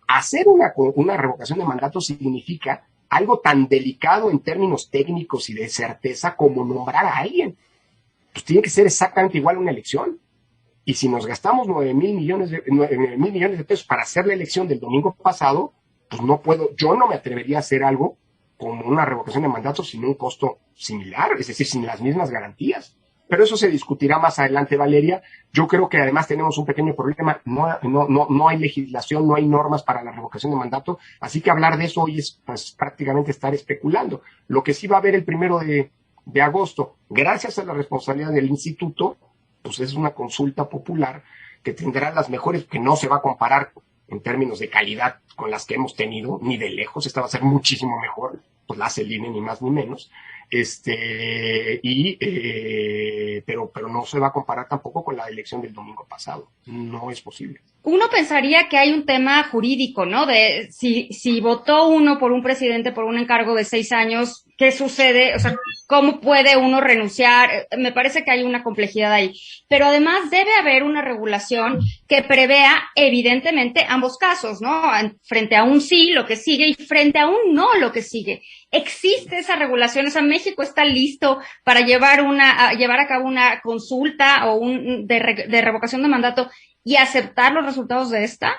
hacer una revocación de mandato significa algo tan delicado en términos técnicos y de certeza como nombrar a alguien. Pues tiene que ser exactamente igual a una elección. Y si nos gastamos 9 mil millones de pesos para hacer la elección del domingo pasado, pues yo no me atrevería a hacer algo como una revocación de mandato sin un costo similar, es decir, sin las mismas garantías. Pero eso se discutirá más adelante, Valeria. Yo creo que además tenemos un pequeño problema. No hay legislación, no hay normas para la revocación de mandato. Así que hablar de eso hoy es pues, prácticamente estar especulando. Lo que sí va a haber el 1 de agosto, gracias a la responsabilidad del instituto, pues es una consulta popular que tendrá las mejores, que no se va a comparar en términos de calidad con las que hemos tenido, ni de lejos. Esta va a ser muchísimo mejor, pues la hace el INE, ni más ni menos. Pero no se va a comparar tampoco con la elección del domingo pasado. No es posible. Uno pensaría que hay un tema jurídico, ¿no? De si votó uno por un presidente por un encargo de 6 años, ¿qué sucede? O sea, ¿cómo puede uno renunciar? Me parece que hay una complejidad ahí. Pero además debe haber una regulación que prevea evidentemente ambos casos, ¿no? Frente a un sí, lo que sigue, y frente a un no, lo que sigue. ¿Existe esa regulación? O sea, ¿México está listo para llevar a cabo una consulta o de revocación de mandato y aceptar los resultados de esta?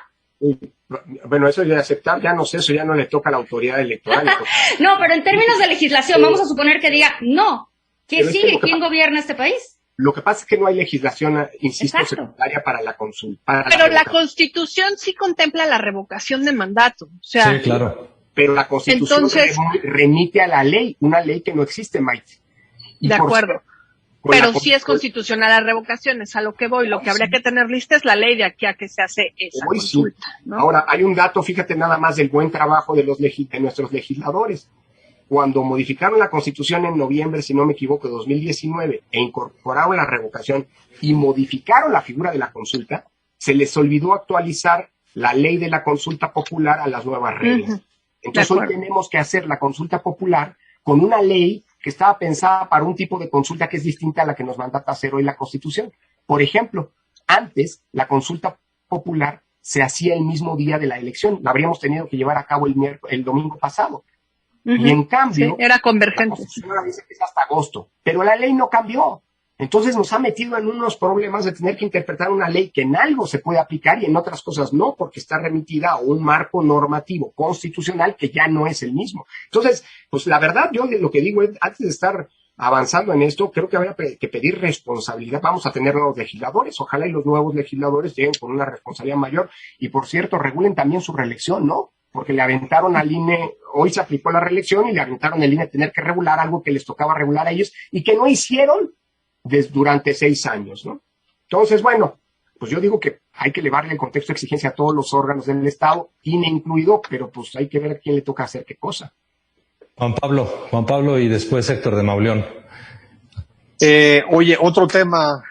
Bueno, eso de aceptar, ya no sé, eso ya no le toca a la autoridad electoral. No, pero en términos de legislación, vamos a suponer que diga no. ¿Qué sigue? ¿Quién gobierna este país? Lo que pasa es que no hay legislación, insisto, secundaria para la consulta. Pero la Constitución sí contempla la revocación de mandato. O sea, sí, claro. Pero la Constitución remite a la ley, una ley que no existe, Maite. De acuerdo. Pero sí es constitucional la revocación, es a lo que voy. Lo que habría que tener lista es la ley de aquí a que se hace esa consulta, ¿no? Ahora, hay un dato, fíjate nada más del buen trabajo de nuestros legisladores. Cuando modificaron la Constitución en noviembre, si no me equivoco, de 2019, e incorporaron la revocación y modificaron la figura de la consulta, se les olvidó actualizar la ley de la consulta popular a las nuevas reglas. Entonces hoy tenemos que hacer la consulta popular con una ley que estaba pensada para un tipo de consulta que es distinta a la que nos mandata hacer hoy la Constitución. Por ejemplo, antes la consulta popular se hacía el mismo día de la elección, la habríamos tenido que llevar a cabo el domingo pasado. Y en cambio, era convergente. La Constitución ahora dice que es hasta agosto, pero la ley no cambió. Entonces nos ha metido en unos problemas de tener que interpretar una ley que en algo se puede aplicar y en otras cosas no, porque está remitida a un marco normativo constitucional que ya no es el mismo. Entonces, pues la verdad, yo lo que digo es, antes de estar avanzando en esto, creo que habría que pedir responsabilidad. Vamos a tener nuevos legisladores, ojalá y los nuevos legisladores lleguen con una responsabilidad mayor y, por cierto, regulen también su reelección, ¿no? Porque le aventaron al INE, hoy se aplicó la reelección y le aventaron al INE tener que regular algo que les tocaba regular a ellos y que no hicieron durante 6 años, ¿no? Entonces, bueno, pues yo digo que hay que elevarle el contexto de exigencia a todos los órganos del Estado, INE incluido, pero pues hay que ver a quién le toca hacer qué cosa. Juan Pablo y después Héctor de Mauleón. Oye, otro tema,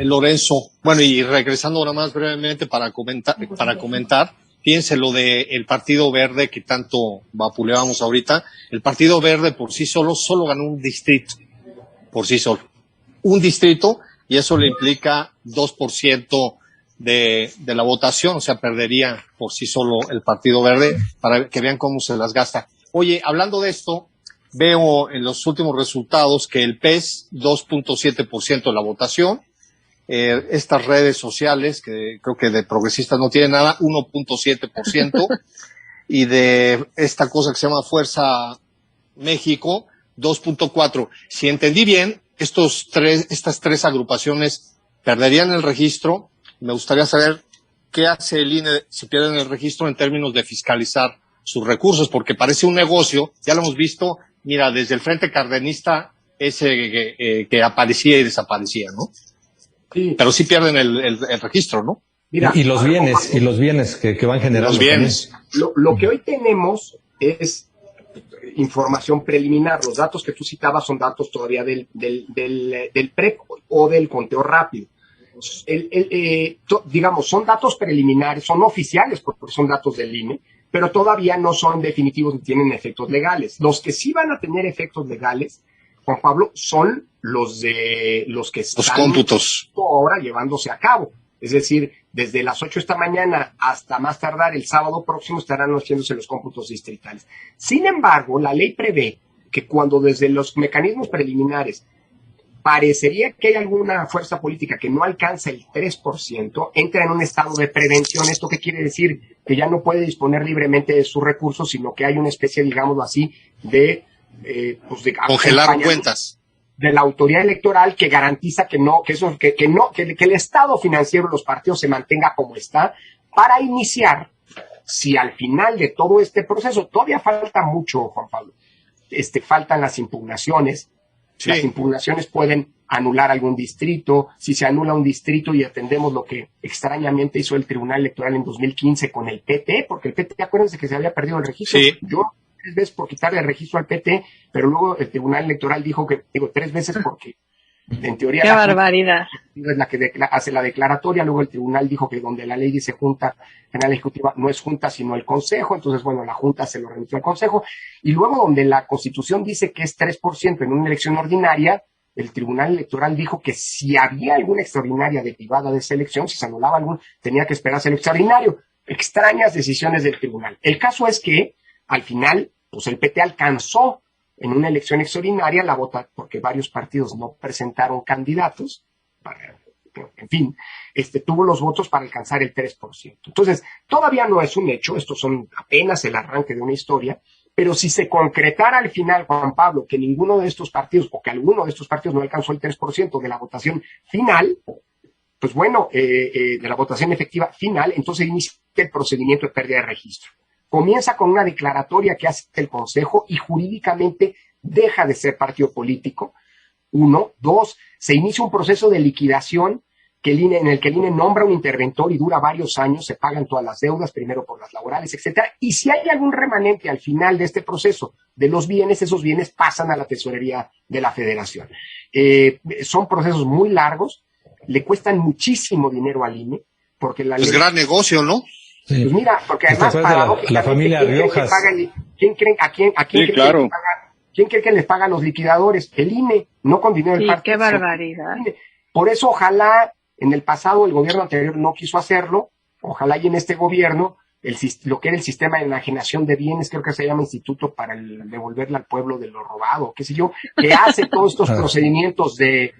Lorenzo, bueno, y regresando ahora más brevemente para comentar, fíjense lo del Partido Verde que tanto vapuleábamos ahorita. El Partido Verde por sí solo ganó un distrito, por sí solo. Un distrito, y eso le implica 2% de la votación, o sea, perdería por sí solo el Partido Verde, para que vean cómo se las gasta. Oye, hablando de esto, veo en los últimos resultados que el PES, 2.7% de la votación, estas redes sociales, que creo que de progresistas no tienen nada, 1.7%, y de esta cosa que se llama Fuerza México, 2.4%. Si entendí bien, estas tres agrupaciones perderían el registro. Me gustaría saber qué hace el INE si pierden el registro en términos de fiscalizar sus recursos, porque parece un negocio, ya lo hemos visto, mira, desde el Frente Cardenista, ese que aparecía y desaparecía, ¿no? Sí. Pero sí pierden el registro, ¿no? Mira, y los bienes que van generando. Los bienes. Lo que hoy tenemos es información preliminar. Los datos que tú citabas son datos todavía del PREP o del conteo rápido. Digamos, son datos preliminares, son oficiales porque son datos del INE, pero todavía no son definitivos ni tienen efectos legales. Los que sí van a tener efectos legales, Juan Pablo, son los que están los cómputos ahora llevándose a cabo. Es decir, desde las 8 de esta mañana hasta más tardar el sábado próximo estarán haciéndose los cómputos distritales. Sin embargo, la ley prevé que cuando desde los mecanismos preliminares parecería que hay alguna fuerza política que no alcanza el 3%, entra en un estado de prevención. ¿Esto qué quiere decir? Que ya no puede disponer libremente de sus recursos, sino que hay una especie, digámoslo así, de congelar cuentas de la autoridad electoral que garantiza que el estado financiero de los partidos se mantenga como está, para iniciar, si al final de todo este proceso, todavía falta mucho, Juan Pablo, faltan las impugnaciones. Sí. Las impugnaciones pueden anular algún distrito. Si se anula un distrito, y atendemos lo que extrañamente hizo el Tribunal Electoral en 2015 con el PT, porque el PT, acuérdense que se había perdido el registro. Sí. Yo 3 veces por quitarle el registro al PT, pero luego el Tribunal Electoral dijo 3 veces porque en teoría ¡qué barbaridad! Es la que hace la declaratoria. Luego el tribunal dijo que donde la ley dice Junta General Ejecutiva, no es Junta sino el Consejo. Entonces, bueno, la Junta se lo remitió al Consejo. Y luego donde la Constitución dice que es 3% en una elección ordinaria, el Tribunal Electoral dijo que si había alguna extraordinaria derivada de esa elección, si se anulaba algún, tenía que esperarse el extraordinario. Extrañas decisiones del tribunal. El caso es que al final, pues el PT alcanzó en una elección extraordinaria la vota, porque varios partidos no presentaron candidatos, en fin, tuvo los votos para alcanzar el 3%. Entonces, todavía no es un hecho, estos son apenas el arranque de una historia, pero si se concretara al final, Juan Pablo, que ninguno de estos partidos, o que alguno de estos partidos no alcanzó el 3% de la votación final, pues bueno, de la votación efectiva final, entonces inicia el procedimiento de pérdida de registro. Comienza con una declaratoria que hace el Consejo y jurídicamente deja de ser partido político. 1. 2. Se inicia un proceso de liquidación en el que el INE nombra un interventor y dura varios años, se pagan todas las deudas, primero por las laborales, etcétera. Y si hay algún remanente al final de este proceso de los bienes, esos bienes pasan a la tesorería de la Federación. Son procesos muy largos, le cuestan muchísimo dinero al INE, porque la ley... Es gran negocio, ¿no? Sí. Pues mira, porque además la familia Riojas. ¿Quién cree que les paga a los liquidadores? El INE, no con dinero del partido. ¡Qué barbaridad! Por eso, ojalá en el pasado el gobierno anterior no quiso hacerlo, ojalá y en este gobierno lo que era el sistema de enajenación de bienes, creo que se llama Instituto para devolverle al pueblo de lo robado, qué sé yo, que hace todos estos procedimientos de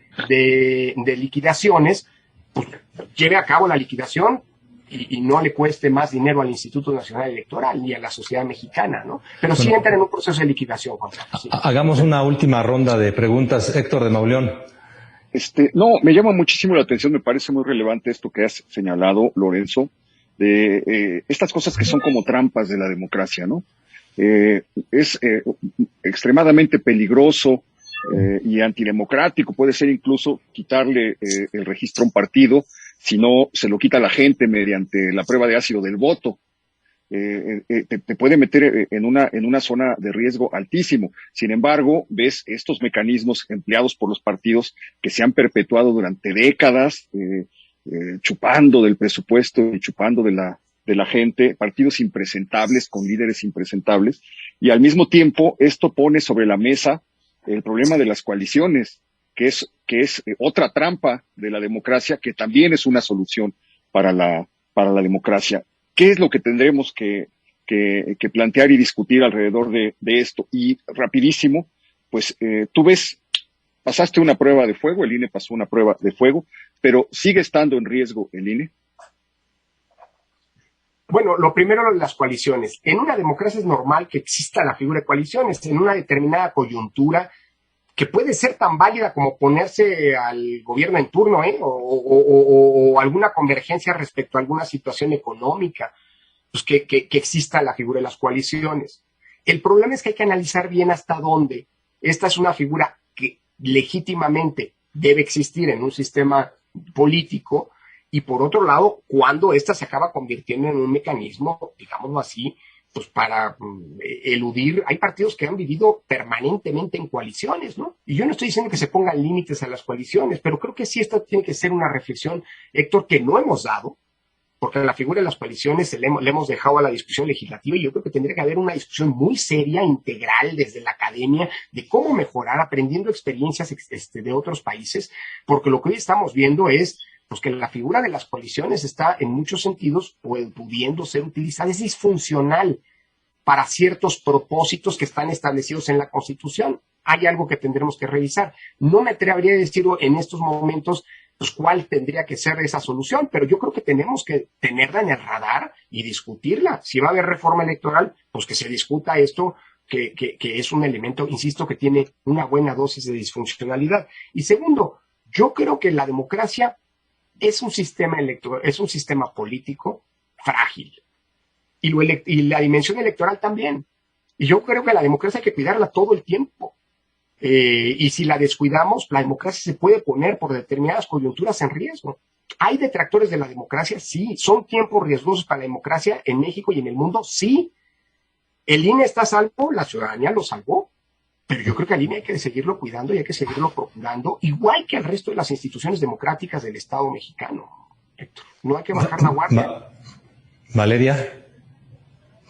liquidaciones, pues lleve a cabo la liquidación y no le cueste más dinero al Instituto Nacional Electoral ni a la sociedad mexicana, ¿no? Pero sí entran en un proceso de liquidación, Juan Carlos. Sí. Hagamos una última ronda de preguntas. Héctor de Mauleón. No, me llama muchísimo la atención, me parece muy relevante esto que has señalado, Lorenzo, de estas cosas que son como trampas de la democracia, ¿no? Es extremadamente peligroso y antidemocrático, puede ser incluso quitarle el registro a un partido, si no se lo quita a la gente mediante la prueba de ácido del voto. Te puede meter en una zona de riesgo altísimo. Sin embargo, ves estos mecanismos empleados por los partidos que se han perpetuado durante décadas, chupando del presupuesto y chupando de la gente, partidos impresentables con líderes impresentables, y al mismo tiempo esto pone sobre la mesa el problema de las coaliciones, que es otra trampa de la democracia, que también es una solución para la democracia. ¿Qué es lo que tendremos que plantear y discutir alrededor de esto? Y rapidísimo, pues tú ves, pasaste una prueba de fuego, el INE pasó una prueba de fuego, pero ¿sigue estando en riesgo el INE? Bueno, lo primero, las coaliciones. En una democracia es normal que exista la figura de coaliciones en una determinada coyuntura que puede ser tan válida como ponerse al gobierno en turno, o alguna convergencia respecto a alguna situación económica, pues que exista la figura de las coaliciones. El problema es que hay que analizar bien hasta dónde esta es una figura que legítimamente debe existir en un sistema político, y por otro lado, cuando esta se acaba convirtiendo en un mecanismo, digámoslo así, pues para eludir. Hay partidos que han vivido permanentemente en coaliciones, ¿no? Y yo no estoy diciendo que se pongan límites a las coaliciones, pero creo que sí esto tiene que ser una reflexión, Héctor, que no hemos dado, porque la figura de las coaliciones le hemos dejado a la discusión legislativa, y yo creo que tendría que haber una discusión muy seria, integral, desde la academia, de cómo mejorar, aprendiendo experiencias de otros países, porque lo que hoy estamos viendo es pues que la figura de las coaliciones está en muchos sentidos pudiendo ser utilizada, es disfuncional para ciertos propósitos que están establecidos en la Constitución. hay algo que tendremos que revisar. No me atrevería a decir en estos momentos pues cuál tendría que ser esa solución, pero yo creo que tenemos que tenerla en el radar y discutirla. Si va a haber reforma electoral, pues que se discuta esto, que es un elemento, insisto, que tiene una buena dosis de disfuncionalidad. Y segundo, yo creo que la democracia es un sistema electoral, es un sistema político frágil. Y la dimensión electoral también. Y yo creo que la democracia hay que cuidarla todo el tiempo. Y si la descuidamos, la democracia se puede poner por determinadas coyunturas en riesgo. ¿Hay detractores de la democracia? Sí. ¿Son tiempos riesgosos para la democracia en México y en el mundo? Sí. ¿El INE está a salvo? La ciudadanía lo salvó. Pero yo creo que al INE hay que seguirlo cuidando y hay que seguirlo procurando, igual que al resto de las instituciones democráticas del Estado mexicano, Héctor. No hay que bajar la guardia. Valeria.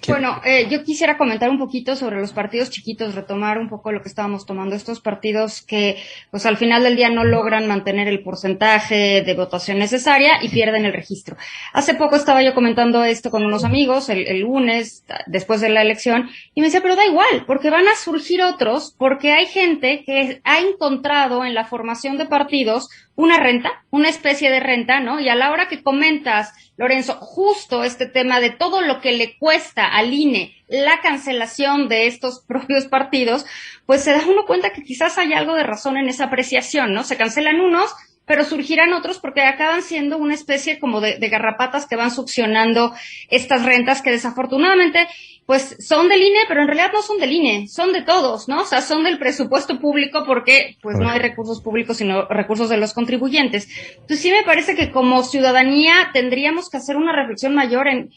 Bueno, yo quisiera comentar un poquito sobre los partidos chiquitos, retomar un poco lo que estábamos tomando, estos partidos que pues al final del día no logran mantener el porcentaje de votación necesaria y pierden el registro. Hace poco estaba yo comentando esto con unos amigos, el lunes, después de la elección, y me decía, pero da igual, porque van a surgir otros, porque hay gente que ha encontrado en la formación de partidos una renta, una especie de renta, ¿no? Y a la hora que comentas, Lorenzo, justo este tema de todo lo que le cuesta al INE la cancelación de estos propios partidos, pues se da uno cuenta que quizás hay algo de razón en esa apreciación, ¿no? Se cancelan unos, pero surgirán otros porque acaban siendo una especie como de garrapatas que van succionando estas rentas que desafortunadamente pues son del INE, pero en realidad no son del INE, son de todos, ¿no? O sea, son del presupuesto público porque pues no hay recursos públicos sino recursos de los contribuyentes. Entonces sí me parece que como ciudadanía tendríamos que hacer una reflexión mayor en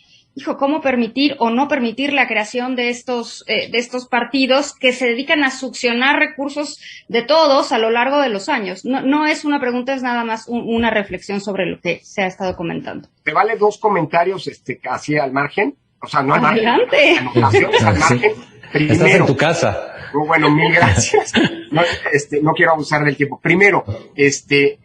cómo permitir o no permitir la creación de estos partidos que se dedican a succionar recursos de todos a lo largo de los años. No es una pregunta, es nada más una reflexión sobre lo que se ha estado comentando. ¿Te vale dos comentarios así al margen? O sea, no al margen. Adelante. Anotaciones al margen. Primero, estás en tu casa. Bueno, mil gracias. No quiero abusar del tiempo. Primero,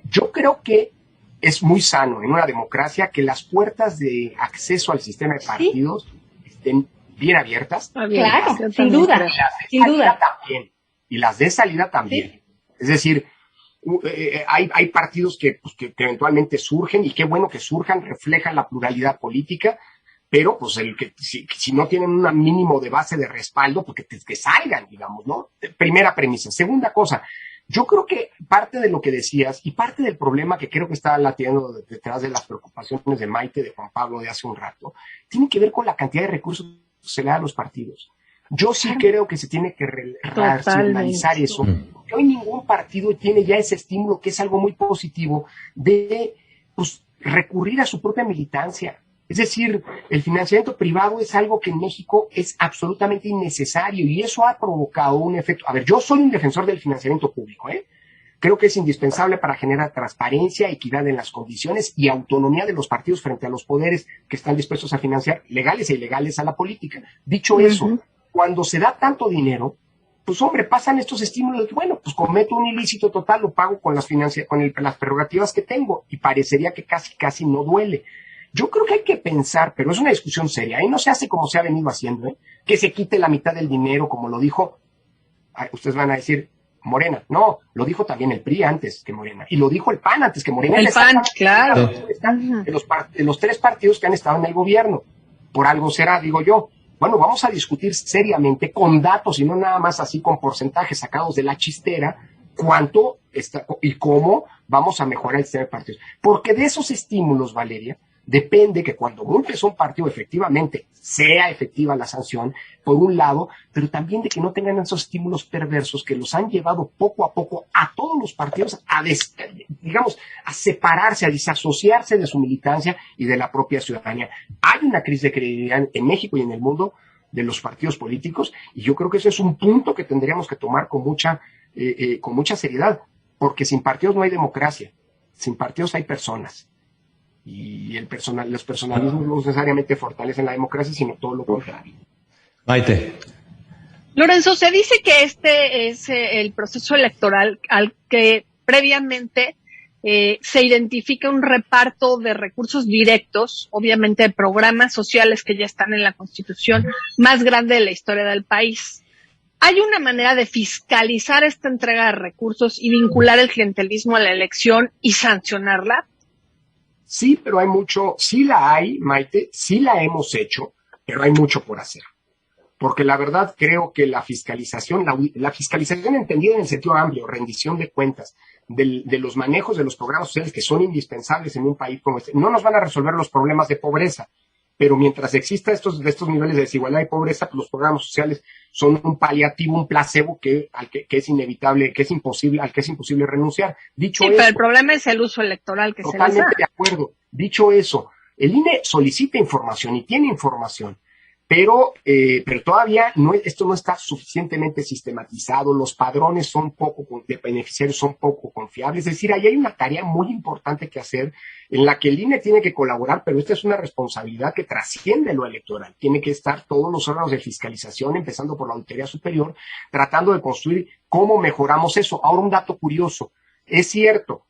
yo creo que es muy sano en una democracia que las puertas de acceso al sistema de partidos estén bien abiertas. Claro, sin duda. Sin duda. También, y las de salida también. Sí. Es decir, hay partidos que eventualmente surgen, y qué bueno que surjan, reflejan la pluralidad política, pero pues si no tienen un mínimo de base de respaldo, porque que salgan, digamos, ¿no? Primera premisa. Segunda cosa, yo creo que parte de lo que decías y parte del problema que creo que está latiendo detrás de las preocupaciones de Maite, de Juan Pablo de hace un rato, tiene que ver con la cantidad de recursos que se le da a los partidos. Yo sí creo que se tiene que racionalizar eso. Porque hoy ningún partido tiene ya ese estímulo, que es algo muy positivo, de pues, recurrir a su propia militancia. Es decir, el financiamiento privado es algo que en México es absolutamente innecesario y eso ha provocado un efecto. A ver, yo soy un defensor del financiamiento público, Creo que es indispensable para generar transparencia, equidad en las condiciones y autonomía de los partidos frente a los poderes que están dispuestos a financiar, legales e ilegales, a la política. Dicho eso, cuando se da tanto dinero, pues hombre, pasan estos estímulos de que, bueno, pues cometo un ilícito total, lo pago con las prerrogativas que tengo y parecería que casi no duele. Yo creo que hay que pensar, pero es una discusión seria, y no se hace como se ha venido haciendo, que se quite la mitad del dinero, como lo dijo, ustedes van a decir, Morena. No, lo dijo también el PRI antes que Morena, y lo dijo el PAN antes que Morena. El PAN, claro. De los tres partidos que han estado en el gobierno. Por algo será, digo yo. Bueno, vamos a discutir seriamente, con datos, y no nada más así con porcentajes sacados de la chistera, cuánto está y cómo vamos a mejorar el sistema de partidos. Porque de esos estímulos, Valeria, depende que cuando multes un partido efectivamente sea efectiva la sanción, por un lado, pero también de que no tengan esos estímulos perversos que los han llevado poco a poco a todos los partidos a separarse, a disasociarse de su militancia y de la propia ciudadanía. Hay una crisis de credibilidad en México y en el mundo de los partidos políticos, y yo creo que ese es un punto que tendríamos que tomar con mucha seriedad, porque sin partidos no hay democracia, sin partidos hay personas. Y los personalismos no necesariamente fortalecen la democracia, sino todo lo contrario. Maite. Lorenzo, se dice que este es el proceso electoral al que previamente se identifica un reparto de recursos directos, obviamente de programas sociales que ya están en la Constitución, más grande de la historia del país. ¿hay una manera de fiscalizar esta entrega de recursos y vincular el clientelismo a la elección y sancionarla? Sí, pero hay mucho, sí la hay, Maite, sí la hemos hecho, pero hay mucho por hacer. Porque la verdad creo que la fiscalización entendida en el sentido amplio, rendición de cuentas, de los manejos de los programas sociales que son indispensables en un país como este, no nos van a resolver los problemas de pobreza, pero mientras exista estos niveles de desigualdad y pobreza, pues los programas sociales son un paliativo, un placebo que es inevitable, al que es imposible renunciar. Dicho Sí, eso, pero el problema es el uso electoral que se les da. totalmente de acuerdo. Dicho eso, el INE solicita información y tiene información, pero todavía esto no está suficientemente sistematizado, los padrones de beneficiarios son poco confiables, es decir, ahí hay una tarea muy importante que hacer en la que el INE tiene que colaborar, pero esta es una responsabilidad que trasciende lo electoral, tiene que estar todos los órganos de fiscalización, empezando por la Auditoría Superior, tratando de construir cómo mejoramos eso. Ahora un dato curioso, es cierto,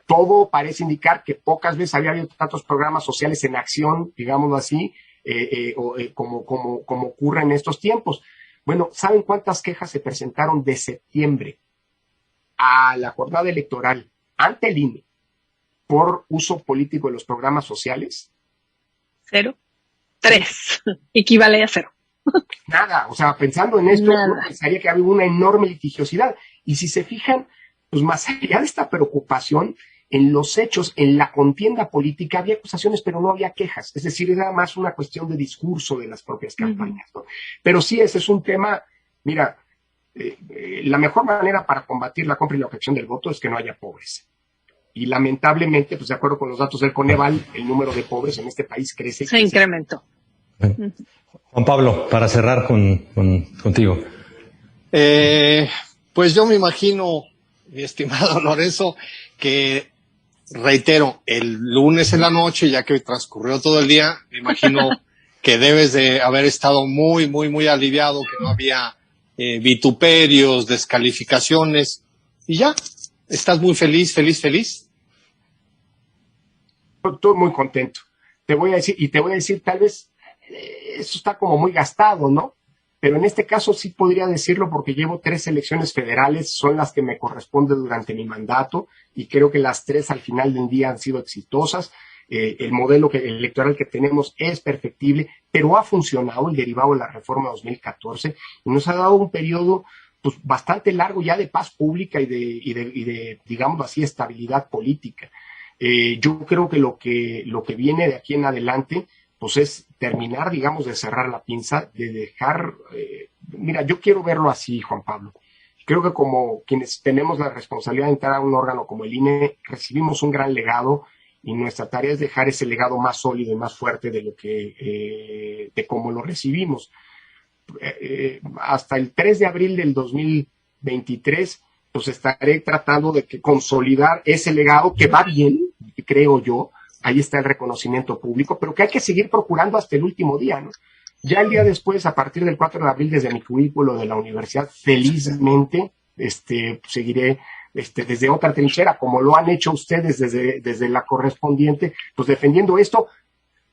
todo parece indicar que pocas veces había habido tantos programas sociales en acción, digámoslo así, como ocurre en estos tiempos. Bueno, ¿saben cuántas quejas se presentaron de septiembre a la jornada electoral ante el INE por uso político de los programas sociales? 0. 3. Equivale a 0. Nada, o sea, pensando en esto, uno pensaría que había una enorme litigiosidad. Y si se fijan, pues más allá de esta preocupación, en los hechos, en la contienda política, había acusaciones, pero no había quejas. Es decir, era más una cuestión de discurso de las propias campañas, ¿no? Pero sí, ese es un tema, mira, la mejor manera para combatir la compra y la objeción del voto es que no haya pobreza. Y lamentablemente, pues de acuerdo con los datos del Coneval, el número de pobres en este país crece. Se incrementó. Juan Pablo, para cerrar contigo. Pues yo me imagino, mi estimado Lorenzo, que reitero, el lunes en la noche, ya que transcurrió todo el día, me imagino que debes de haber estado muy, muy, muy aliviado, que no había vituperios, descalificaciones, y ya, estás muy feliz. Estoy muy contento. Te voy a decir, tal vez, eso está como muy gastado, ¿no? Pero en este caso sí podría decirlo porque llevo 3 elecciones federales, son las que me corresponden durante mi mandato y creo que las 3 al final del día han sido exitosas. El modelo electoral que tenemos es perfectible, pero ha funcionado el derivado de la reforma 2014 y nos ha dado un periodo pues bastante largo ya de paz pública y de digamos así, estabilidad política. Yo creo que lo que viene de aquí en adelante pues es terminar, digamos, de cerrar la pinza, de dejar, mira, yo quiero verlo así, Juan Pablo. Creo que como quienes tenemos la responsabilidad de entrar a un órgano como el INE, recibimos un gran legado y nuestra tarea es dejar ese legado más sólido y más fuerte de cómo lo recibimos. Hasta el 3 de abril del 2023, pues estaré tratando de consolidar ese legado que va bien, creo yo. Ahí está el reconocimiento público, pero que hay que seguir procurando hasta el último día, ¿no? Ya el día después, a partir del 4 de abril, desde mi cubículo de la universidad, felizmente, seguiré desde otra trinchera, como lo han hecho ustedes desde la correspondiente, pues defendiendo esto,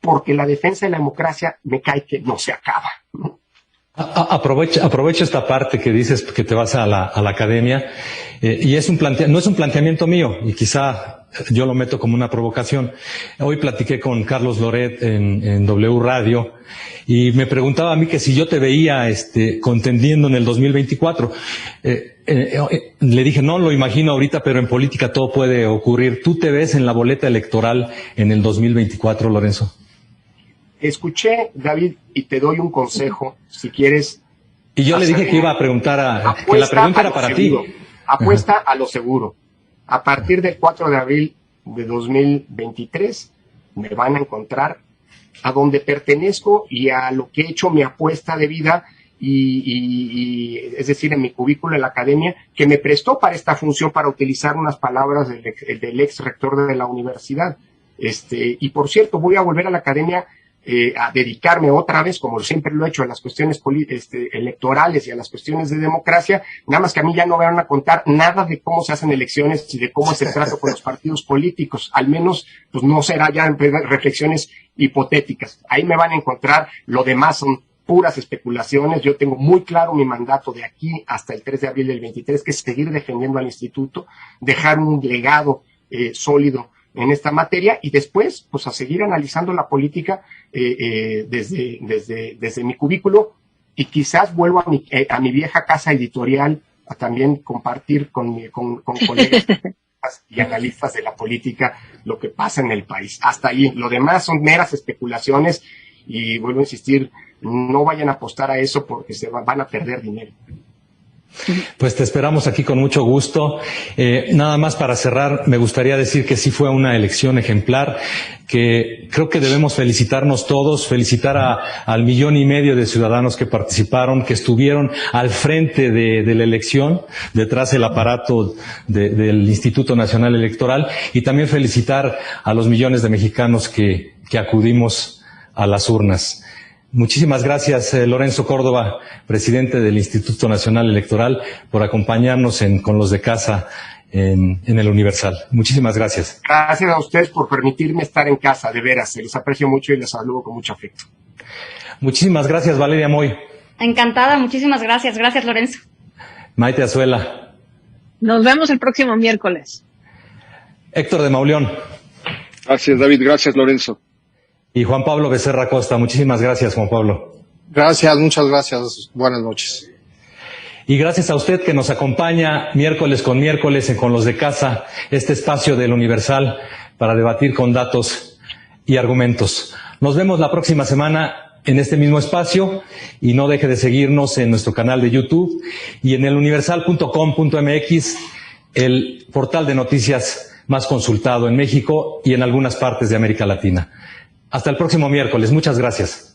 porque la defensa de la democracia me cae que no se acaba, ¿no? Aprovecho esta parte que dices que te vas a la academia y no es un planteamiento mío y quizá yo lo meto como una provocación. Hoy platiqué con Carlos Loret en W Radio y me preguntaba a mí que si yo te veía contendiendo en el 2024. Le dije, no lo imagino ahorita, pero en política todo puede ocurrir. ¿Tú te ves en la boleta electoral en el 2024, Lorenzo? Escuché, David, y te doy un consejo, si quieres. Y yo le dije que iba a preguntar, que la pregunta era para ti. Apuesta a lo seguro. A partir del 4 de abril de 2023 me van a encontrar a donde pertenezco y a lo que he hecho mi apuesta de vida y es decir, en mi cubículo en la academia, que me prestó para esta función, para utilizar unas palabras del ex rector de la universidad. Y por cierto, voy a volver a la academia a dedicarme otra vez, como siempre lo he hecho, a las cuestiones electorales y a las cuestiones de democracia, nada más que a mí ya no me van a contar nada de cómo se hacen elecciones y de cómo es el trato con los partidos políticos, al menos pues no será ya reflexiones hipotéticas, ahí me van a encontrar, lo demás son puras especulaciones. Yo tengo muy claro mi mandato de aquí hasta el 3 de abril del 23, que es seguir defendiendo al instituto, dejar un legado sólido en esta materia y después, pues, a seguir analizando la política desde mi cubículo, y quizás vuelvo a mi vieja casa editorial a también compartir con colegas y analistas de la política lo que pasa en el país. Hasta ahí. Lo demás son meras especulaciones y vuelvo a insistir, no vayan a apostar a eso porque van a perder dinero. Pues te esperamos aquí con mucho gusto. Nada más para cerrar, me gustaría decir que sí fue una elección ejemplar, que creo que debemos felicitarnos todos, felicitar al 1,5 millones de ciudadanos que participaron, que estuvieron al frente de la elección, detrás del aparato del Instituto Nacional Electoral, y también felicitar a los millones de mexicanos que acudimos a las urnas. Muchísimas gracias, Lorenzo Córdoba, presidente del Instituto Nacional Electoral, por acompañarnos con los de casa en el Universal. Muchísimas gracias. Gracias a ustedes por permitirme estar en casa, de veras, se los aprecio mucho y les saludo con mucho afecto. Muchísimas gracias, Valeria Moy. Encantada, muchísimas gracias. Gracias, Lorenzo. Maite Azuela. Nos vemos el próximo miércoles. Héctor de Mauleón. Gracias, David. Gracias, Lorenzo. Y Juan Pablo Becerra Costa. Muchísimas gracias, Juan Pablo. Gracias, muchas gracias. Buenas noches. Y gracias a usted que nos acompaña miércoles con los de casa, este espacio del Universal para debatir con datos y argumentos. Nos vemos la próxima semana en este mismo espacio y no deje de seguirnos en nuestro canal de YouTube y en eluniversal.com.mx, el portal de noticias más consultado en México y en algunas partes de América Latina. Hasta el próximo miércoles. Muchas gracias.